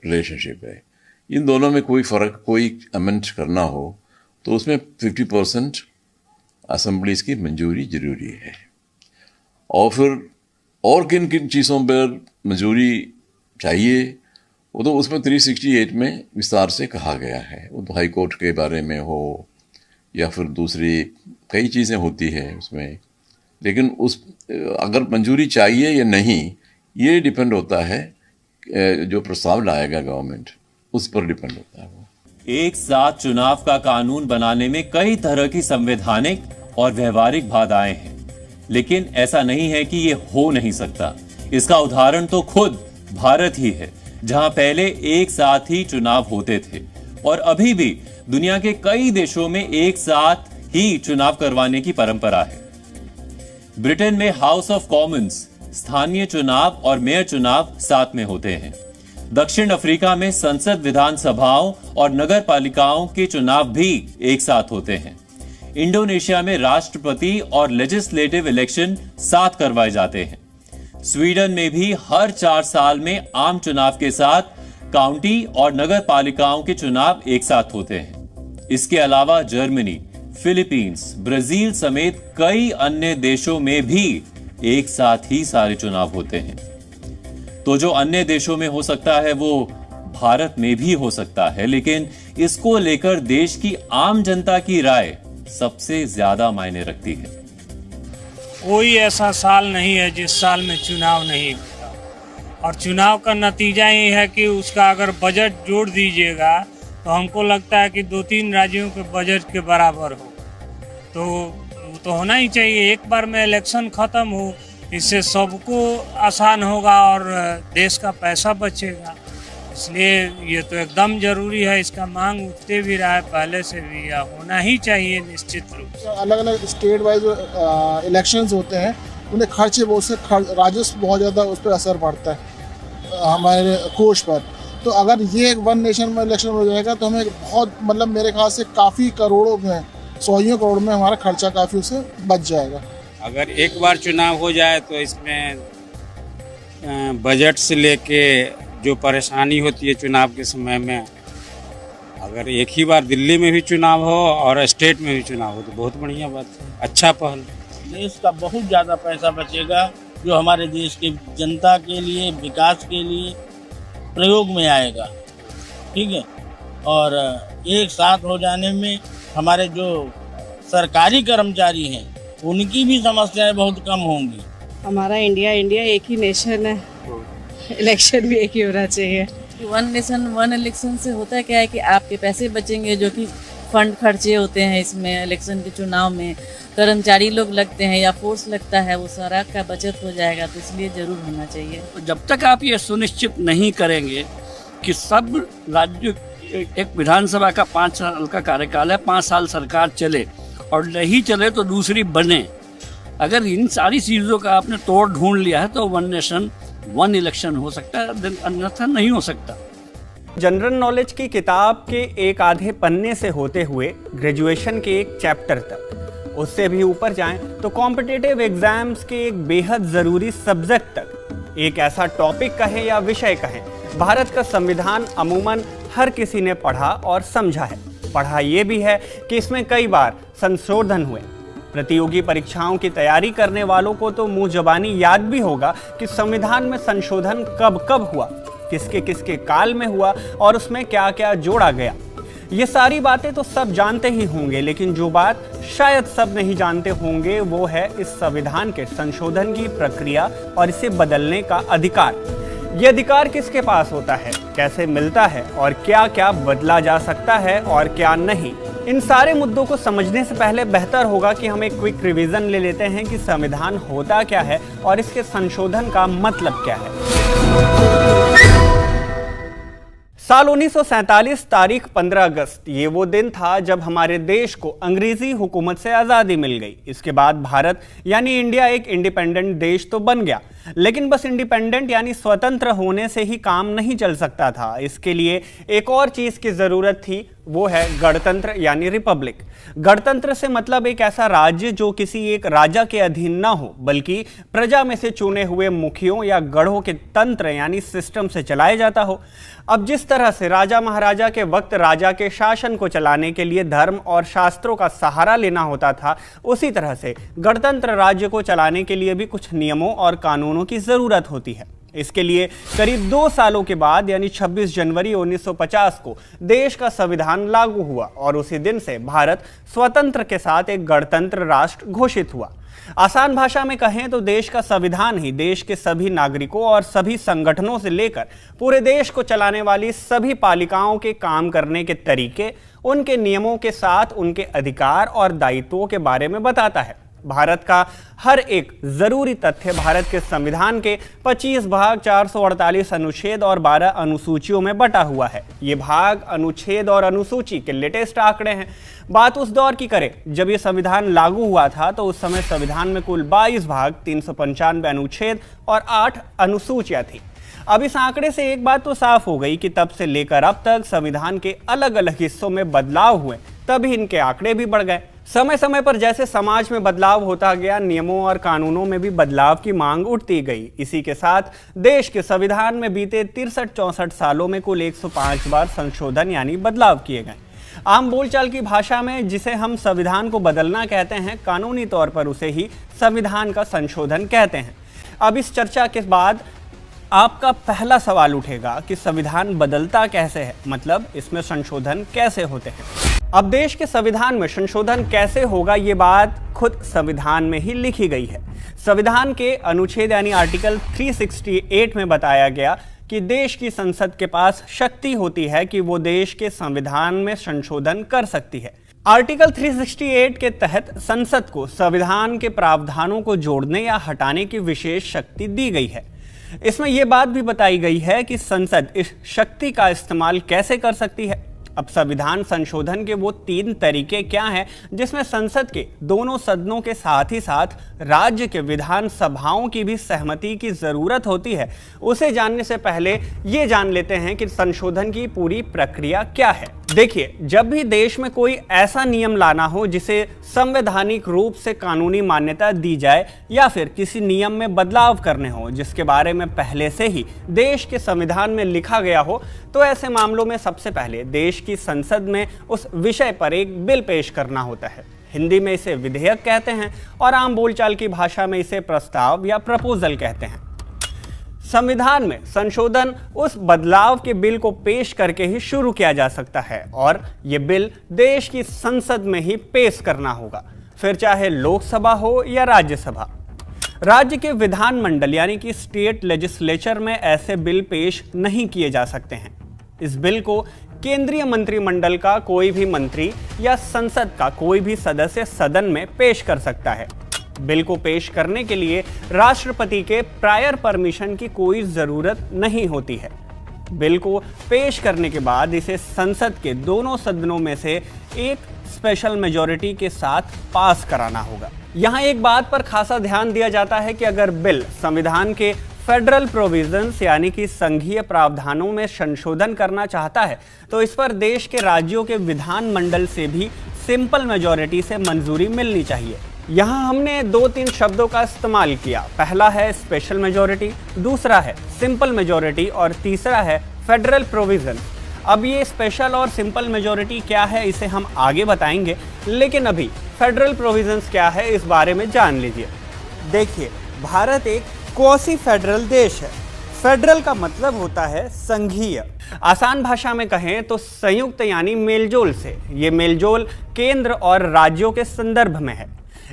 रिलेशनशिप है। इन दोनों में कोई फ़र्क, कोई अमेंड करना हो तो उसमें 50% असेंबलीज की मंजूरी ज़रूरी है। और फिर और किन किन चीज़ों पर मंजूरी चाहिए वो तो उसमें 368 में विस्तार से कहा गया है। वो तो हाई कोर्ट के बारे में हो या फिर दूसरी कई चीज़ें होती है उसमें। लेकिन अगर मंजूरी चाहिए या नहीं ये डिपेंड होता है, जो प्रस्ताव लाएगा गवर्नमेंट उस पर डिपेंड होता है वो। एक साथ चुनाव का कानून बनाने में कई तरह की संवैधानिक और व्यवहारिक बाधाएं हैं, लेकिन ऐसा नहीं है कि ये हो नहीं सकता। इसका उदाहरण तो खुद भारत ही है, जहां पहले एक साथ ही चुनाव होते थे और अभी भी दुनिया के कई देशों में एक साथ ही चुनाव करवाने की परंपरा है। ब्रिटेन में हाउस ऑफ कॉमन्स स्थानीय चुनाव और मेयर चुनाव साथ में होते हैं। दक्षिण अफ्रीका में संसद, विधानसभाओं और नगर पालिकाओं के चुनाव भी एक साथ होते हैं। इंडोनेशिया में राष्ट्रपति और लेजिस्लेटिव इलेक्शन साथ करवाए जाते हैं। स्वीडन में भी हर 4 साल में आम चुनाव के साथ काउंटी और नगर पालिकाओं के चुनाव एक साथ होते हैं। इसके अलावा जर्मनी, फिलीपींस, ब्राजील समेत कई अन्य देशों में भी एक साथ ही सारे चुनाव होते हैं। तो जो अन्य देशों में हो सकता है वो भारत में भी हो सकता है, लेकिन इसको लेकर देश की आम जनता की राय सबसे ज्यादा मायने रखती है। कोई ऐसा साल नहीं है जिस साल में चुनाव नहीं होता, और चुनाव का नतीजा ये है कि उसका अगर बजट जोड़ दीजिएगा तो हमको लगता है कि 2-3 राज्यों के बजट के बराबर हो। तो होना ही चाहिए। एक बार में इलेक्शन खत्म हो, इससे सबको आसान होगा और देश का पैसा बचेगा। इसलिए ये तो एकदम जरूरी है, इसका मांग उठते भी रहा है पहले से भी, या होना ही चाहिए निश्चित रूप से। अलग अलग स्टेट वाइज इलेक्शंस होते हैं, उन्हें खर्चे बहुत से राजस्व बहुत ज़्यादा उस पर असर पड़ता है हमारे कोष पर। तो अगर ये वन नेशन में इलेक्शन हो जाएगा तो हमें बहुत मतलब मेरे ख्याल से काफ़ी करोड़ों में, 100 करोड़ में हमारा खर्चा काफ़ी उससे बच जाएगा। अगर एक बार चुनाव हो जाए तो इसमें बजट से लेके जो परेशानी होती है चुनाव के समय में, अगर एक ही बार दिल्ली में भी चुनाव हो और स्टेट में भी चुनाव हो तो बहुत बढ़िया बात है, अच्छा पहल। देश का बहुत ज़्यादा पैसा बचेगा जो हमारे देश की जनता के लिए, विकास के लिए प्रयोग में आएगा, ठीक है। और एक साथ हो जाने में हमारे जो सरकारी कर्मचारी हैं उनकी भी समस्याएं बहुत कम होंगी। हमारा इंडिया एक ही नेशन है, इलेक्शन भी एक ही होना चाहिए। वन नेशन वन इलेक्शन से होता है क्या है कि आपके पैसे बचेंगे, जो कि फंड खर्चे होते हैं इसमें, इलेक्शन के चुनाव में कर्मचारी लोग लगते हैं या फोर्स लगता है, वो सारा का बचत हो जाएगा। तो इसलिए जरूर होना चाहिए। जब तक आप ये सुनिश्चित नहीं करेंगे कि सब राज्य, एक विधानसभा का 5 साल का कार्यकाल है, 5 साल सरकार चले और नहीं चले तो दूसरी बने, अगर इन सारी चीज़ों का आपने तोड़ ढूंढ लिया है तो वन नेशन वन इलेक्शन हो सकता है, अन्यथा नहीं हो सकता। जनरल नॉलेज की किताब के एक आधे पन्ने से होते हुए ग्रेजुएशन के एक चैप्टर तक, उससे भी ऊपर जाएं तो कॉम्पिटिटिव एग्जाम्स के एक बेहद ज़रूरी सब्जेक्ट तक, एक ऐसा टॉपिक कहें या विषय कहें, भारत का संविधान अमूमन हर किसी ने पढ़ा और समझा है। पढ़ा ये भी है कि इसमें कई बार संशोधन हुए। प्रतियोगी परीक्षाओं की तैयारी करने वालों को तो मुंह जबानी याद भी होगा कि संविधान में संशोधन कब कब हुआ, किसके किसके काल में हुआ और उसमें क्या क्या जोड़ा गया। ये सारी बातें तो सब जानते ही होंगे, लेकिन जो बात शायद सब नहीं जानते होंगे वो है इस संविधान के संशोधन की प्रक्रिया और इसे बदलने का अधिकार। ये अधिकार किसके पास होता है, कैसे मिलता है और क्या क्या बदला जा सकता है और क्या नहीं। इन सारे मुद्दों को समझने से पहले बेहतर होगा कि हम एक क्विक रिवीजन ले लेते हैं कि संविधान होता क्या है और इसके संशोधन का मतलब क्या है। साल 1947 तारीख 15 अगस्त, ये वो दिन था जब हमारे देश को अंग्रेजी हुकूमत से आज़ादी मिल गई। इसके बाद भारत यानी इंडिया एक इंडिपेंडेंट देश तो बन गया, लेकिन बस इंडिपेंडेंट यानी स्वतंत्र होने से ही काम नहीं चल सकता था। इसके लिए एक और चीज़ की ज़रूरत थी, वो है गणतंत्र यानी रिपब्लिक। गणतंत्र से मतलब एक ऐसा राज्य जो किसी एक राजा के अधीन ना हो, बल्कि प्रजा में से चुने हुए मुखियों या गढ़ों के तंत्र यानी सिस्टम से चलाया जाता हो। अब जिस तरह से राजा महाराजा के वक्त राजा के शासन को चलाने के लिए धर्म और शास्त्रों का सहारा लेना होता था, उसी तरह से गणतंत्र राज्य को चलाने के लिए भी कुछ नियमों और कानूनों की जरूरत होती है। इसके लिए करीब 2 सालों के बाद यानी 26 जनवरी 1950 को देश का संविधान लागू हुआ और उसी दिन से भारत स्वतंत्र के साथ एक गणतंत्र राष्ट्र घोषित हुआ। आसान भाषा में कहें तो देश का संविधान ही देश के सभी नागरिकों और सभी संगठनों से लेकर पूरे देश को चलाने वाली सभी पालिकाओं के काम करने के तरीके, उनके नियमों के साथ उनके अधिकार और दायित्वों के बारे में बताता है। भारत का हर एक जरूरी तथ्य भारत के संविधान के 25 भाग, 448 अनुच्छेद और 12 अनुसूचियों में बटा हुआ है। ये भाग, अनुच्छेद और अनुसूची के लेटेस्ट आंकड़े हैं। बात उस दौर की करें जब ये संविधान लागू हुआ था तो उस समय संविधान में कुल 22 भाग, 395 अनुच्छेद और 8 अनुसूचियां थी। अब इस आंकड़े से एक बात तो साफ हो गई कि तब से लेकर अब तक संविधान के अलग अलग हिस्सों में बदलाव हुए, तभी इनके आंकड़े भी बढ़ गए। समय समय पर जैसे समाज में बदलाव होता गया, नियमों और कानूनों में भी बदलाव की मांग उठती गई। इसी के साथ देश के संविधान में बीते 63-64 सालों में कुल 105 बार संशोधन यानी बदलाव किए गए। आम बोलचाल की भाषा में जिसे हम संविधान को बदलना कहते हैं, कानूनी तौर पर उसे ही संविधान का संशोधन कहते हैं। अब इस चर्चा के बाद आपका पहला सवाल उठेगा कि संविधान बदलता कैसे है, मतलब इसमें संशोधन कैसे होते हैं। अब देश के संविधान में संशोधन कैसे होगा, ये बात खुद संविधान में ही लिखी गई है। संविधान के अनुच्छेद यानी आर्टिकल 368 में बताया गया कि देश की संसद के पास शक्ति होती है कि वो देश के संविधान में संशोधन कर सकती है। आर्टिकल 368 के तहत संसद को संविधान के प्रावधानों को जोड़ने या हटाने की विशेष शक्ति दी गई है। इसमें यह बात भी बताई गई है कि संसद इस शक्ति का इस्तेमाल कैसे कर सकती है। अब संविधान संशोधन के वो 3 तरीके क्या हैं, जिसमें संसद के दोनों सदनों के साथ ही साथ राज्य के विधान सभाओं की भी सहमति की जरूरत होती है। उसे जानने से पहले ये जान लेते हैं कि संशोधन की पूरी प्रक्रिया क्या है। देखिए, जब भी देश में कोई ऐसा नियम लाना हो जिसे संवैधानिक रूप से कानूनी मान्यता दी जाए या फिर किसी नियम में बदलाव करने हो जिसके बारे में पहले से ही देश के संविधान में लिखा गया हो, तो ऐसे मामलों में सबसे पहले देश की संसद में उस विषय पर एक बिल पेश करना होता है। हिंदी में इसे विधेयक कहते हैं और आम बोलचाल की भाषा में इसे प्रस्ताव या प्रपोजल कहते हैं। संविधान में संशोधन उस बदलाव के बिल को पेश करके ही शुरू किया जा सकता है और ये बिल देश की संसद में ही पेश करना होगा, फिर चाहे लोकसभा हो या राज्यसभा। राज्य के विधानमंडल यानी कि स्टेट लेजिस्लेचर में ऐसे बिल पेश नहीं किए जा सकते हैं। इस बिल को केंद्रीय मंत्रिमंडल का कोई भी मंत्री या संसद का कोई भी सदस्य सदन में पेश कर सकता है। बिल को पेश करने के लिए राष्ट्रपति के प्रायर परमिशन की कोई जरूरत नहीं होती है। बिल को पेश करने के बाद इसे संसद के दोनों सदनों में से एक स्पेशल मेजॉरिटी के साथ पास कराना होगा। यहाँ एक बात पर खासा ध्यान दिया जाता है कि अगर बिल संविधान के फेडरल प्रोविजंस यानी कि संघीय प्रावधानों में संशोधन करना चाहता है तो इस पर देश के राज्यों के विधानमंडल से भी सिंपल मेजॉरिटी से मंजूरी मिलनी चाहिए। यहाँ हमने 2-3 शब्दों का इस्तेमाल किया। पहला है स्पेशल मेजॉरिटी, दूसरा है सिंपल मेजॉरिटी और तीसरा है फेडरल प्रोविजन। अब ये स्पेशल और सिंपल मेजॉरिटी क्या है इसे हम आगे बताएंगे, लेकिन अभी फेडरल प्रोविजंस क्या है इस बारे में जान लीजिए। देखिए, भारत एक क्वासी फेडरल देश है। फेडरल का मतलब होता है संघीय। आसान भाषा में कहें तो संयुक्त यानी मेलजोल से। ये मेलजोल केंद्र और राज्यों के संदर्भ में है।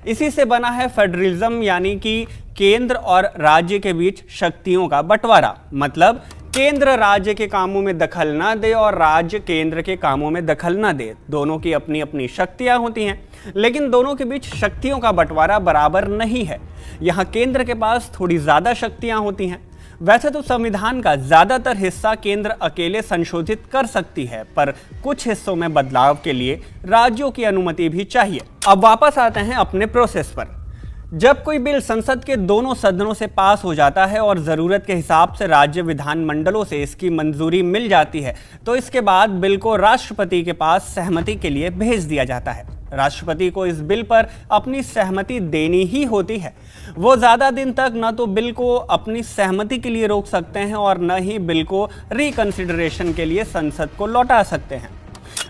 इसी से बना है फेडरलिज्म यानी कि केंद्र और राज्य के बीच शक्तियों का बंटवारा। मतलब केंद्र राज्य के कामों में दखल ना दे और राज्य केंद्र के कामों में दखल ना दे। दोनों की अपनी अपनी शक्तियां होती हैं, लेकिन दोनों के बीच शक्तियों का बंटवारा बराबर नहीं है। यहाँ केंद्र के पास थोड़ी ज्यादा शक्तियां होती हैं। वैसे तो संविधान का ज्यादातर हिस्सा केंद्र अकेले संशोधित कर सकती है, पर कुछ हिस्सों में बदलाव के लिए राज्यों की अनुमति भी चाहिए। अब वापस आते हैं अपने प्रोसेस पर। जब कोई बिल संसद के दोनों सदनों से पास हो जाता है और जरूरत के हिसाब से राज्य विधानमंडलों से इसकी मंजूरी मिल जाती है, तो इसके बाद बिल को राष्ट्रपति के पास सहमति के लिए भेज दिया जाता है। राष्ट्रपति को इस बिल पर अपनी सहमति देनी ही होती है। वो ज्यादा दिन तक न तो बिल को अपनी सहमति के लिए रोक सकते हैं और न ही बिल को रिकंसिडरेशन के लिए संसद को लौटा सकते हैं।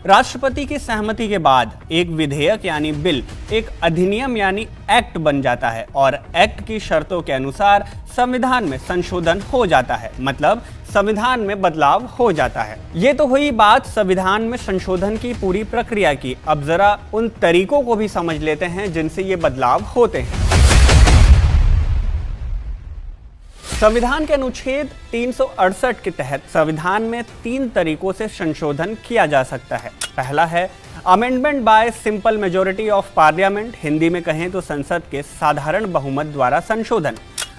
राष्ट्रपति की सहमति के बाद एक विधेयक यानी बिल एक अधिनियम यानी एक्ट बन जाता है और एक्ट की शर्तों के अनुसार संविधान में संशोधन हो जाता है। मतलब संविधान में बदलाव हो जाता है। ये तो हुई बात संविधान में संशोधन की पूरी प्रक्रिया की। अब जरा उन तरीकों को भी समझ लेते हैं जिनसे ये बदलाव होते हैं। संविधान के अनुच्छेद 368 के तहत संविधान में 3 तरीकों से संशोधन किया जा सकता है। पहला है amendment by simple majority of parliament, Hindi में कहें तो संसद के साधारण बहुमत द्वारा संशोधन।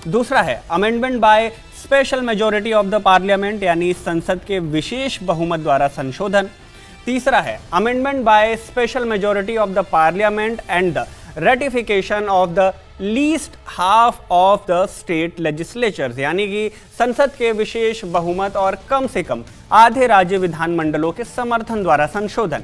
दूसरा है amendment by special majority of the parliament, यानी संसद के विशेष बहुमत द्वारा संशोधन। तीसरा है amendment by special majority of the parliament and the ratification of the least half of the state legislatures, यानी कि संसद के विशेष बहुमत और कम से कम आधे राज्य विधानमंडलों के समर्थन द्वारा संशोधन।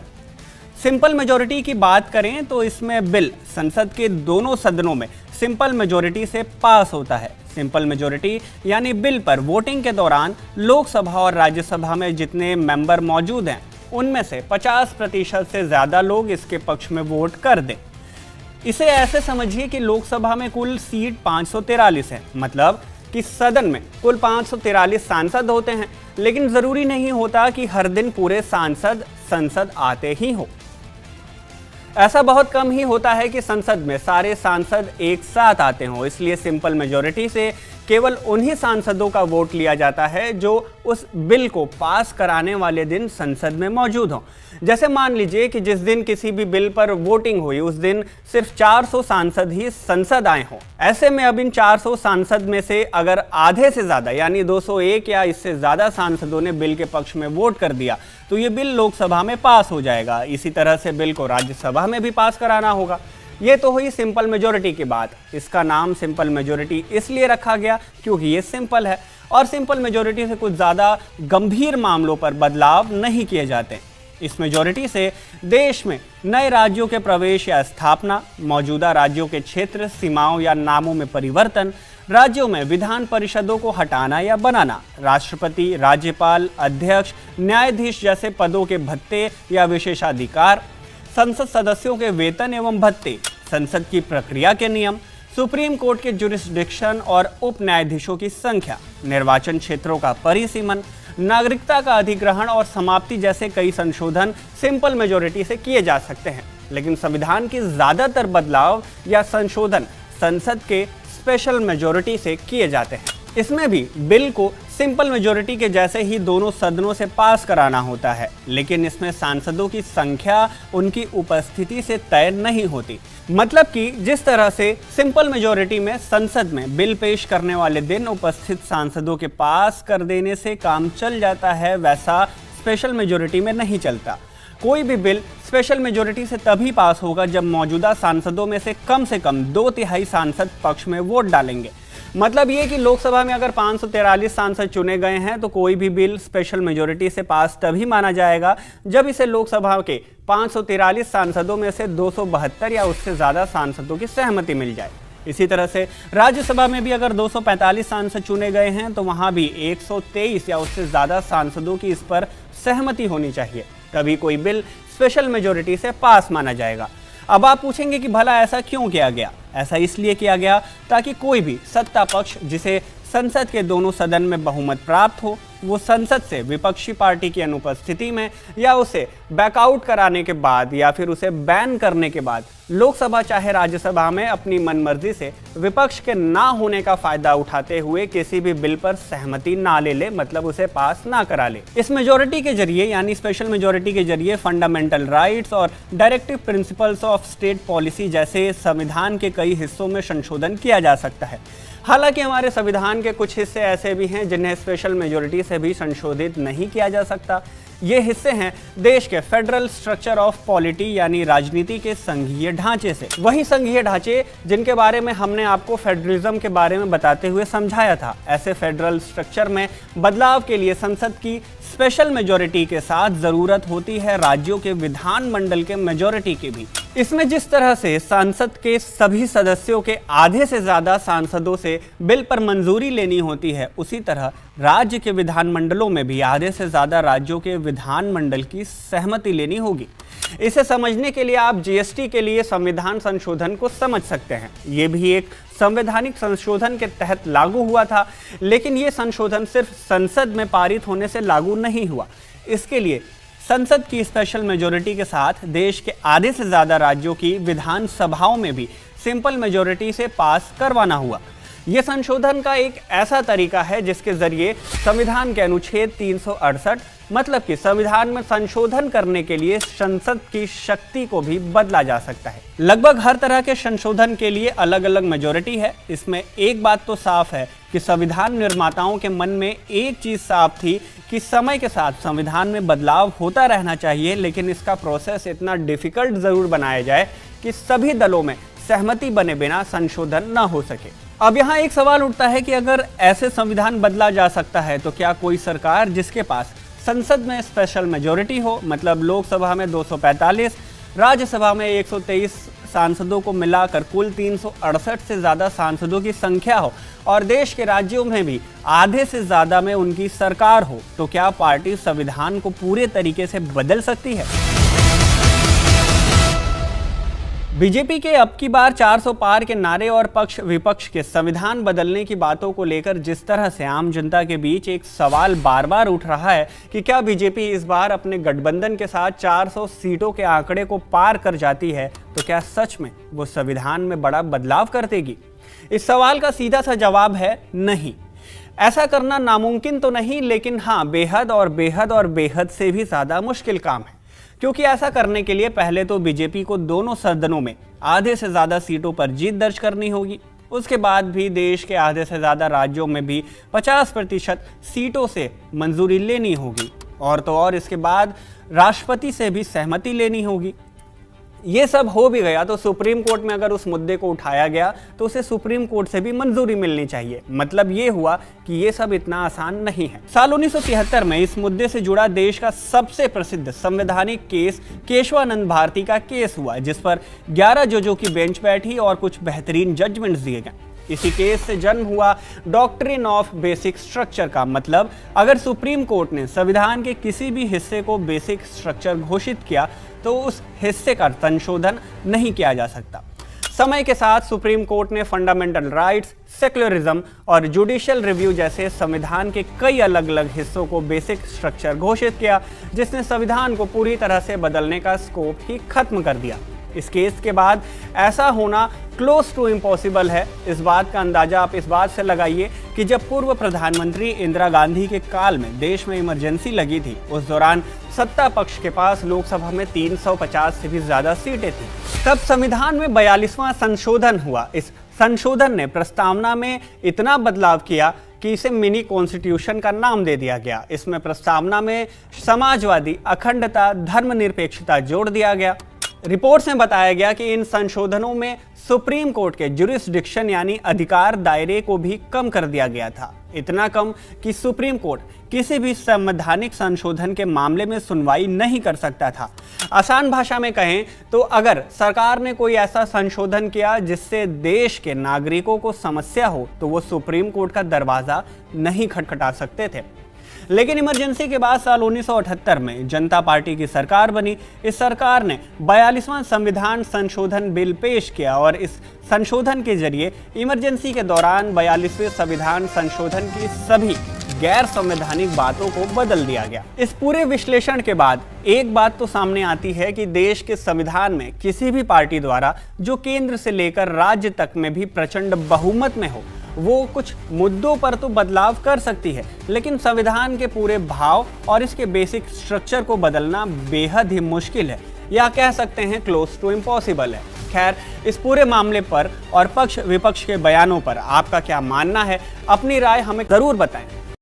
सिंपल मेजॉरिटी की बात करें तो इसमें बिल संसद के दोनों सदनों में सिंपल मेजॉरिटी से पास होता है। सिंपल मेजॉरिटी यानी बिल पर वोटिंग के दौरान लोकसभा और राज्यसभा में जितने मेंबर मौजूद हैं उनमें से 50% से ज्यादा लोग इसके पक्ष में वोट कर दें। इसे ऐसे समझिए कि लोकसभा में कुल सीट 543 है, मतलब कि सदन में कुल 543 सांसद होते हैं, लेकिन जरूरी नहीं होता कि हर दिन पूरे सांसद संसद आते ही हो। ऐसा बहुत कम ही होता है कि संसद में सारे सांसद एक साथ आते हों, इसलिए सिंपल मेजॉरिटी से केवल उन्हीं सांसदों का वोट लिया जाता है जो उस बिल को पास कराने वाले दिन संसद में मौजूद हों। जैसे मान लीजिए कि जिस दिन किसी भी बिल पर वोटिंग हुई उस दिन सिर्फ 400 सांसद ही संसद आए हों। ऐसे में अब इन 400 सांसद में से अगर आधे से ज्यादा यानी 201 या इससे ज्यादा सांसदों ने बिल के पक्ष में वोट कर दिया तो ये बिल लोकसभा में पास हो जाएगा। इसी तरह से बिल को राज्यसभा में भी पास कराना होगा। ये तो हुई सिंपल मेजॉरिटी की बात। इसका नाम सिंपल मेजॉरिटी इसलिए रखा गया क्योंकि ये सिंपल है और सिंपल मेजॉरिटी से कुछ ज़्यादा गंभीर मामलों पर बदलाव नहीं किए जाते। इस मेजॉरिटी से देश में नए राज्यों के प्रवेश या स्थापना, मौजूदा राज्यों के क्षेत्र, सीमाओं या नामों में परिवर्तन, राज्यों में विधान परिषदों को हटाना या बनाना, राष्ट्रपति, राज्यपाल, अध्यक्ष, न्यायाधीश जैसे पदों के भत्ते या विशेषाधिकार, संसद सदस्यों के वेतन एवं भत्ते, संसद की प्रक्रिया के नियम, सुप्रीम कोर्ट के जुरिस्डिक्शन और उप न्यायाधीशों की संख्या, निर्वाचन क्षेत्रों का परिसीमन, नागरिकता का अधिग्रहण और समाप्ति जैसे कई संशोधन सिंपल मेजॉरिटी से किए जा सकते हैं। लेकिन संविधान की ज्यादातर बदलाव या संशोधन संसद के स्पेशल मेजॉरिटी से किए जाते हैं। इसमें भी बिल को सिंपल मेजॉरिटी के जैसे ही दोनों सदनों से पास कराना होता है, लेकिन इसमें सांसदों की संख्या उनकी उपस्थिति से तय नहीं होती। मतलब कि जिस तरह से सिंपल मेजॉरिटी में संसद में बिल पेश करने वाले दिन उपस्थित सांसदों के पास कर देने से काम चल जाता है, वैसा स्पेशल मेजॉरिटी में नहीं चलता। कोई भी बिल स्पेशल मेजॉरिटी से तभी पास होगा जब मौजूदा सांसदों में से कम 2/3 सांसद पक्ष में वोट डालेंगे। मतलब ये कि लोकसभा में अगर 543 सांसद चुने गए हैं तो कोई भी बिल स्पेशल मेजॉरिटी से पास तभी माना जाएगा जब इसे लोकसभा के 543 सांसदों में से 272 या उससे ज़्यादा सांसदों की सहमति मिल जाए। इसी तरह से राज्यसभा में भी अगर 245 सांसद चुने गए हैं तो वहाँ भी 123 या उससे ज़्यादा सांसदों की इस पर सहमति होनी चाहिए, तभी कोई बिल स्पेशल मेजॉरिटी से पास माना जाएगा। अब आप पूछेंगे कि भला ऐसा क्यों किया गया? ऐसा इसलिए किया गया ताकि कोई भी सत्ता पक्ष जिसे संसद के दोनों सदन में बहुमत प्राप्त हो, वो संसद से विपक्षी पार्टी की अनुपस्थिति में या उसे बैकआउट कराने के बाद या फिर उसे बैन करने के बाद लोकसभा चाहे राज्यसभा में अपनी मनमर्जी से विपक्ष के ना होने का फायदा उठाते हुए किसी भी बिल पर सहमति ना ले, मतलब उसे पास ना करा ले। इस मेजॉरिटी के जरिए यानी स्पेशल मेजॉरिटी के जरिए फंडामेंटल राइट्स और directive principles of state policy जैसे संविधान के कई हिस्सों में संशोधन किया जा सकता है। हालांकि हमारे संविधान के कुछ हिस्से ऐसे भी हैं जिन्हें स्पेशल मेजॉरिटी से भी संशोधित नहीं किया जा सकता। ये हिस्से हैं देश के फेडरल स्ट्रक्चर ऑफ पॉलिटी यानी राजनीति के संघीय ढांचे से। वही संघीय ढांचे जिनके बारे में हमने आपको फेडरलिज्म के बारे में बताते हुए समझाया था। ऐसे फेडरल स्ट्रक्चर में बदलाव के लिए संसद की स्पेशल मेजॉरिटी के साथ जरूरत होती है राज्यों के विधानमंडल के मेजॉरिटी की भी। इसमें जिस तरह से संसद के सभी सदस्यों के आधे से ज्यादा सांसदों से बिल पर मंजूरी लेनी होती है, उसी तरह राज्य के विधानमंडलों में भी आधे से ज्यादा राज्यों के विधानमंडल की सहमति लेनी होगी। इसे समझने के लिए आप जीएसटी के लिए संविधान संशोधन को समझ सकते हैं। ये भी एक संवैधानिक संशोधन के तहत लागू हुआ था, लेकिन ये संशोधन सिर्फ संसद में पारित होने से लागू नहीं हुआ। इसके लिए संसद की स्पेशल मेजॉरिटी के साथ देश के आधे से ज्यादा राज्यों की विधानसभाओं में भी सिंपल मेजॉरिटी से पास करवाना हुआ। यह संशोधन का एक ऐसा तरीका है जिसके जरिए संविधान के अनुच्छेद 368 मतलब कि संविधान में संशोधन करने के लिए संसद की शक्ति को भी बदला जा सकता है। लगभग हर तरह के संशोधन के लिए अलग अलग मेजॉरिटी है। इसमें एक बात तो साफ है कि संविधान निर्माताओं के मन में एक चीज साफ थी कि समय के साथ संविधान में बदलाव होता रहना चाहिए, लेकिन इसका प्रोसेस इतना डिफिकल्ट जरूर बनाया जाए कि सभी दलों में सहमति बने बिना संशोधन न हो सके। अब यहाँ एक सवाल उठता है कि अगर ऐसे संविधान बदला जा सकता है तो क्या कोई सरकार जिसके पास संसद में स्पेशल मेजॉरिटी हो, मतलब लोकसभा में 245, राज्यसभा में 123 सांसदों को मिलाकर कुल 368 से ज़्यादा सांसदों की संख्या हो और देश के राज्यों में भी आधे से ज़्यादा में उनकी सरकार हो, तो क्या पार्टी संविधान को पूरे तरीके से बदल सकती है? बीजेपी के अब की बार 400 पार के नारे और पक्ष विपक्ष के संविधान बदलने की बातों को लेकर जिस तरह से आम जनता के बीच एक सवाल बार बार उठ रहा है कि क्या बीजेपी इस बार अपने गठबंधन के साथ 400 सीटों के आंकड़े को पार कर जाती है, तो क्या सच में वो संविधान में बड़ा बदलाव कर देगी? इस सवाल का सीधा सा जवाब है नहीं। ऐसा करना नामुमकिन तो नहीं, लेकिन हाँ, बेहद और बेहद से भी ज्यादा मुश्किल काम है, क्योंकि ऐसा करने के लिए पहले तो बीजेपी को दोनों सदनों में आधे से ज्यादा सीटों पर जीत दर्ज करनी होगी। उसके बाद भी देश के आधे से ज्यादा राज्यों में भी 50% सीटों से मंजूरी लेनी होगी, और तो और इसके बाद राष्ट्रपति से भी सहमति लेनी होगी। ये सब हो भी गया तो सुप्रीम कोर्ट में अगर उस मुद्दे को उठाया गया तो उसे सुप्रीम कोर्ट से भी मंजूरी मिलनी चाहिए। मतलब ये हुआ कि ये सब इतना आसान नहीं है। साल 1973 में इस मुद्दे से जुड़ा देश का सबसे प्रसिद्ध संवैधानिक केस केशवानंद भारती का केस हुआ, जिस पर 11 जजों की बेंच बैठी और कुछ बेहतरीन जजमेंट्स दिए गए। इसी केस से जन्म हुआ डॉक्ट्रिन ऑफ बेसिक स्ट्रक्चर का मतलब, अगर सुप्रीम कोर्ट ने संविधान के किसी भी हिस्से को बेसिक स्ट्रक्चर घोषित किया तो उस हिस्से का संशोधन नहीं किया जा सकता। समय के साथ सुप्रीम कोर्ट ने फंडामेंटल राइट्स, सेक्युलरिज्म और जुडिशियल रिव्यू जैसे संविधान के कई अलग अलग हिस्सों को बेसिक स्ट्रक्चर घोषित किया, जिसने संविधान को पूरी तरह से बदलने का स्कोप ही खत्म कर दिया। इस केस के बाद ऐसा होना क्लोज टू इम्पॉसिबल है। इस बात का अंदाजा आप इस बात से लगाइए कि जब पूर्व प्रधानमंत्री इंदिरा गांधी के काल में देश में इमरजेंसी लगी थी, उस दौरान सत्ता पक्ष के पास लोकसभा में 350 से भी ज्यादा सीटें थी। तब संविधान में 42वां संशोधन हुआ। इस संशोधन ने प्रस्तावना में इतना बदलाव किया कि इसे मिनी कॉन्स्टिट्यूशन का नाम दे दिया गया। इसमें प्रस्तावना में समाजवादी, अखंडता, धर्मनिरपेक्षता जोड़ दिया गया। रिपोर्ट्स में बताया गया कि इन संशोधनों में सुप्रीम कोर्ट के जुरिस्डिक्शन यानी अधिकार दायरे को भी कम कर दिया गया था। इतना कम कि सुप्रीम कोर्ट किसी भी संवैधानिक संशोधन के मामले में सुनवाई नहीं कर सकता था। आसान भाषा में कहें तो अगर सरकार ने कोई ऐसा संशोधन किया जिससे देश के नागरिकों को समस्या हो तो वो सुप्रीम कोर्ट का दरवाजा नहीं खटखटा सकते थे। लेकिन इमरजेंसी के बाद साल 1978 में जनता पार्टी की सरकार बनी। इस सरकार ने 42वां संविधान संशोधन बिल पेश किया और इस संशोधन के जरिए इमरजेंसी के दौरान 42वें संविधान संशोधन की सभी गैर संवैधानिक बातों को बदल दिया गया। इस पूरे विश्लेषण के बाद एक बात तो सामने आती है कि देश के संविधान में किसी भी पार्टी द्वारा जो केंद्र से लेकर राज्य तक में भी प्रचंड बहुमत में हो, वो कुछ मुद्दों पर तो बदलाव कर सकती है, लेकिन संविधान के पूरे भाव और इसके बेसिक स्ट्रक्चर को बदलना बेहद ही मुश्किल है, या कह सकते हैं क्लोज टू इम्पॉसिबल है। खैर, इस पूरे मामले पर और पक्ष विपक्ष के बयानों पर आपका क्या मानना है? अपनी राय हमें जरूर बताएं।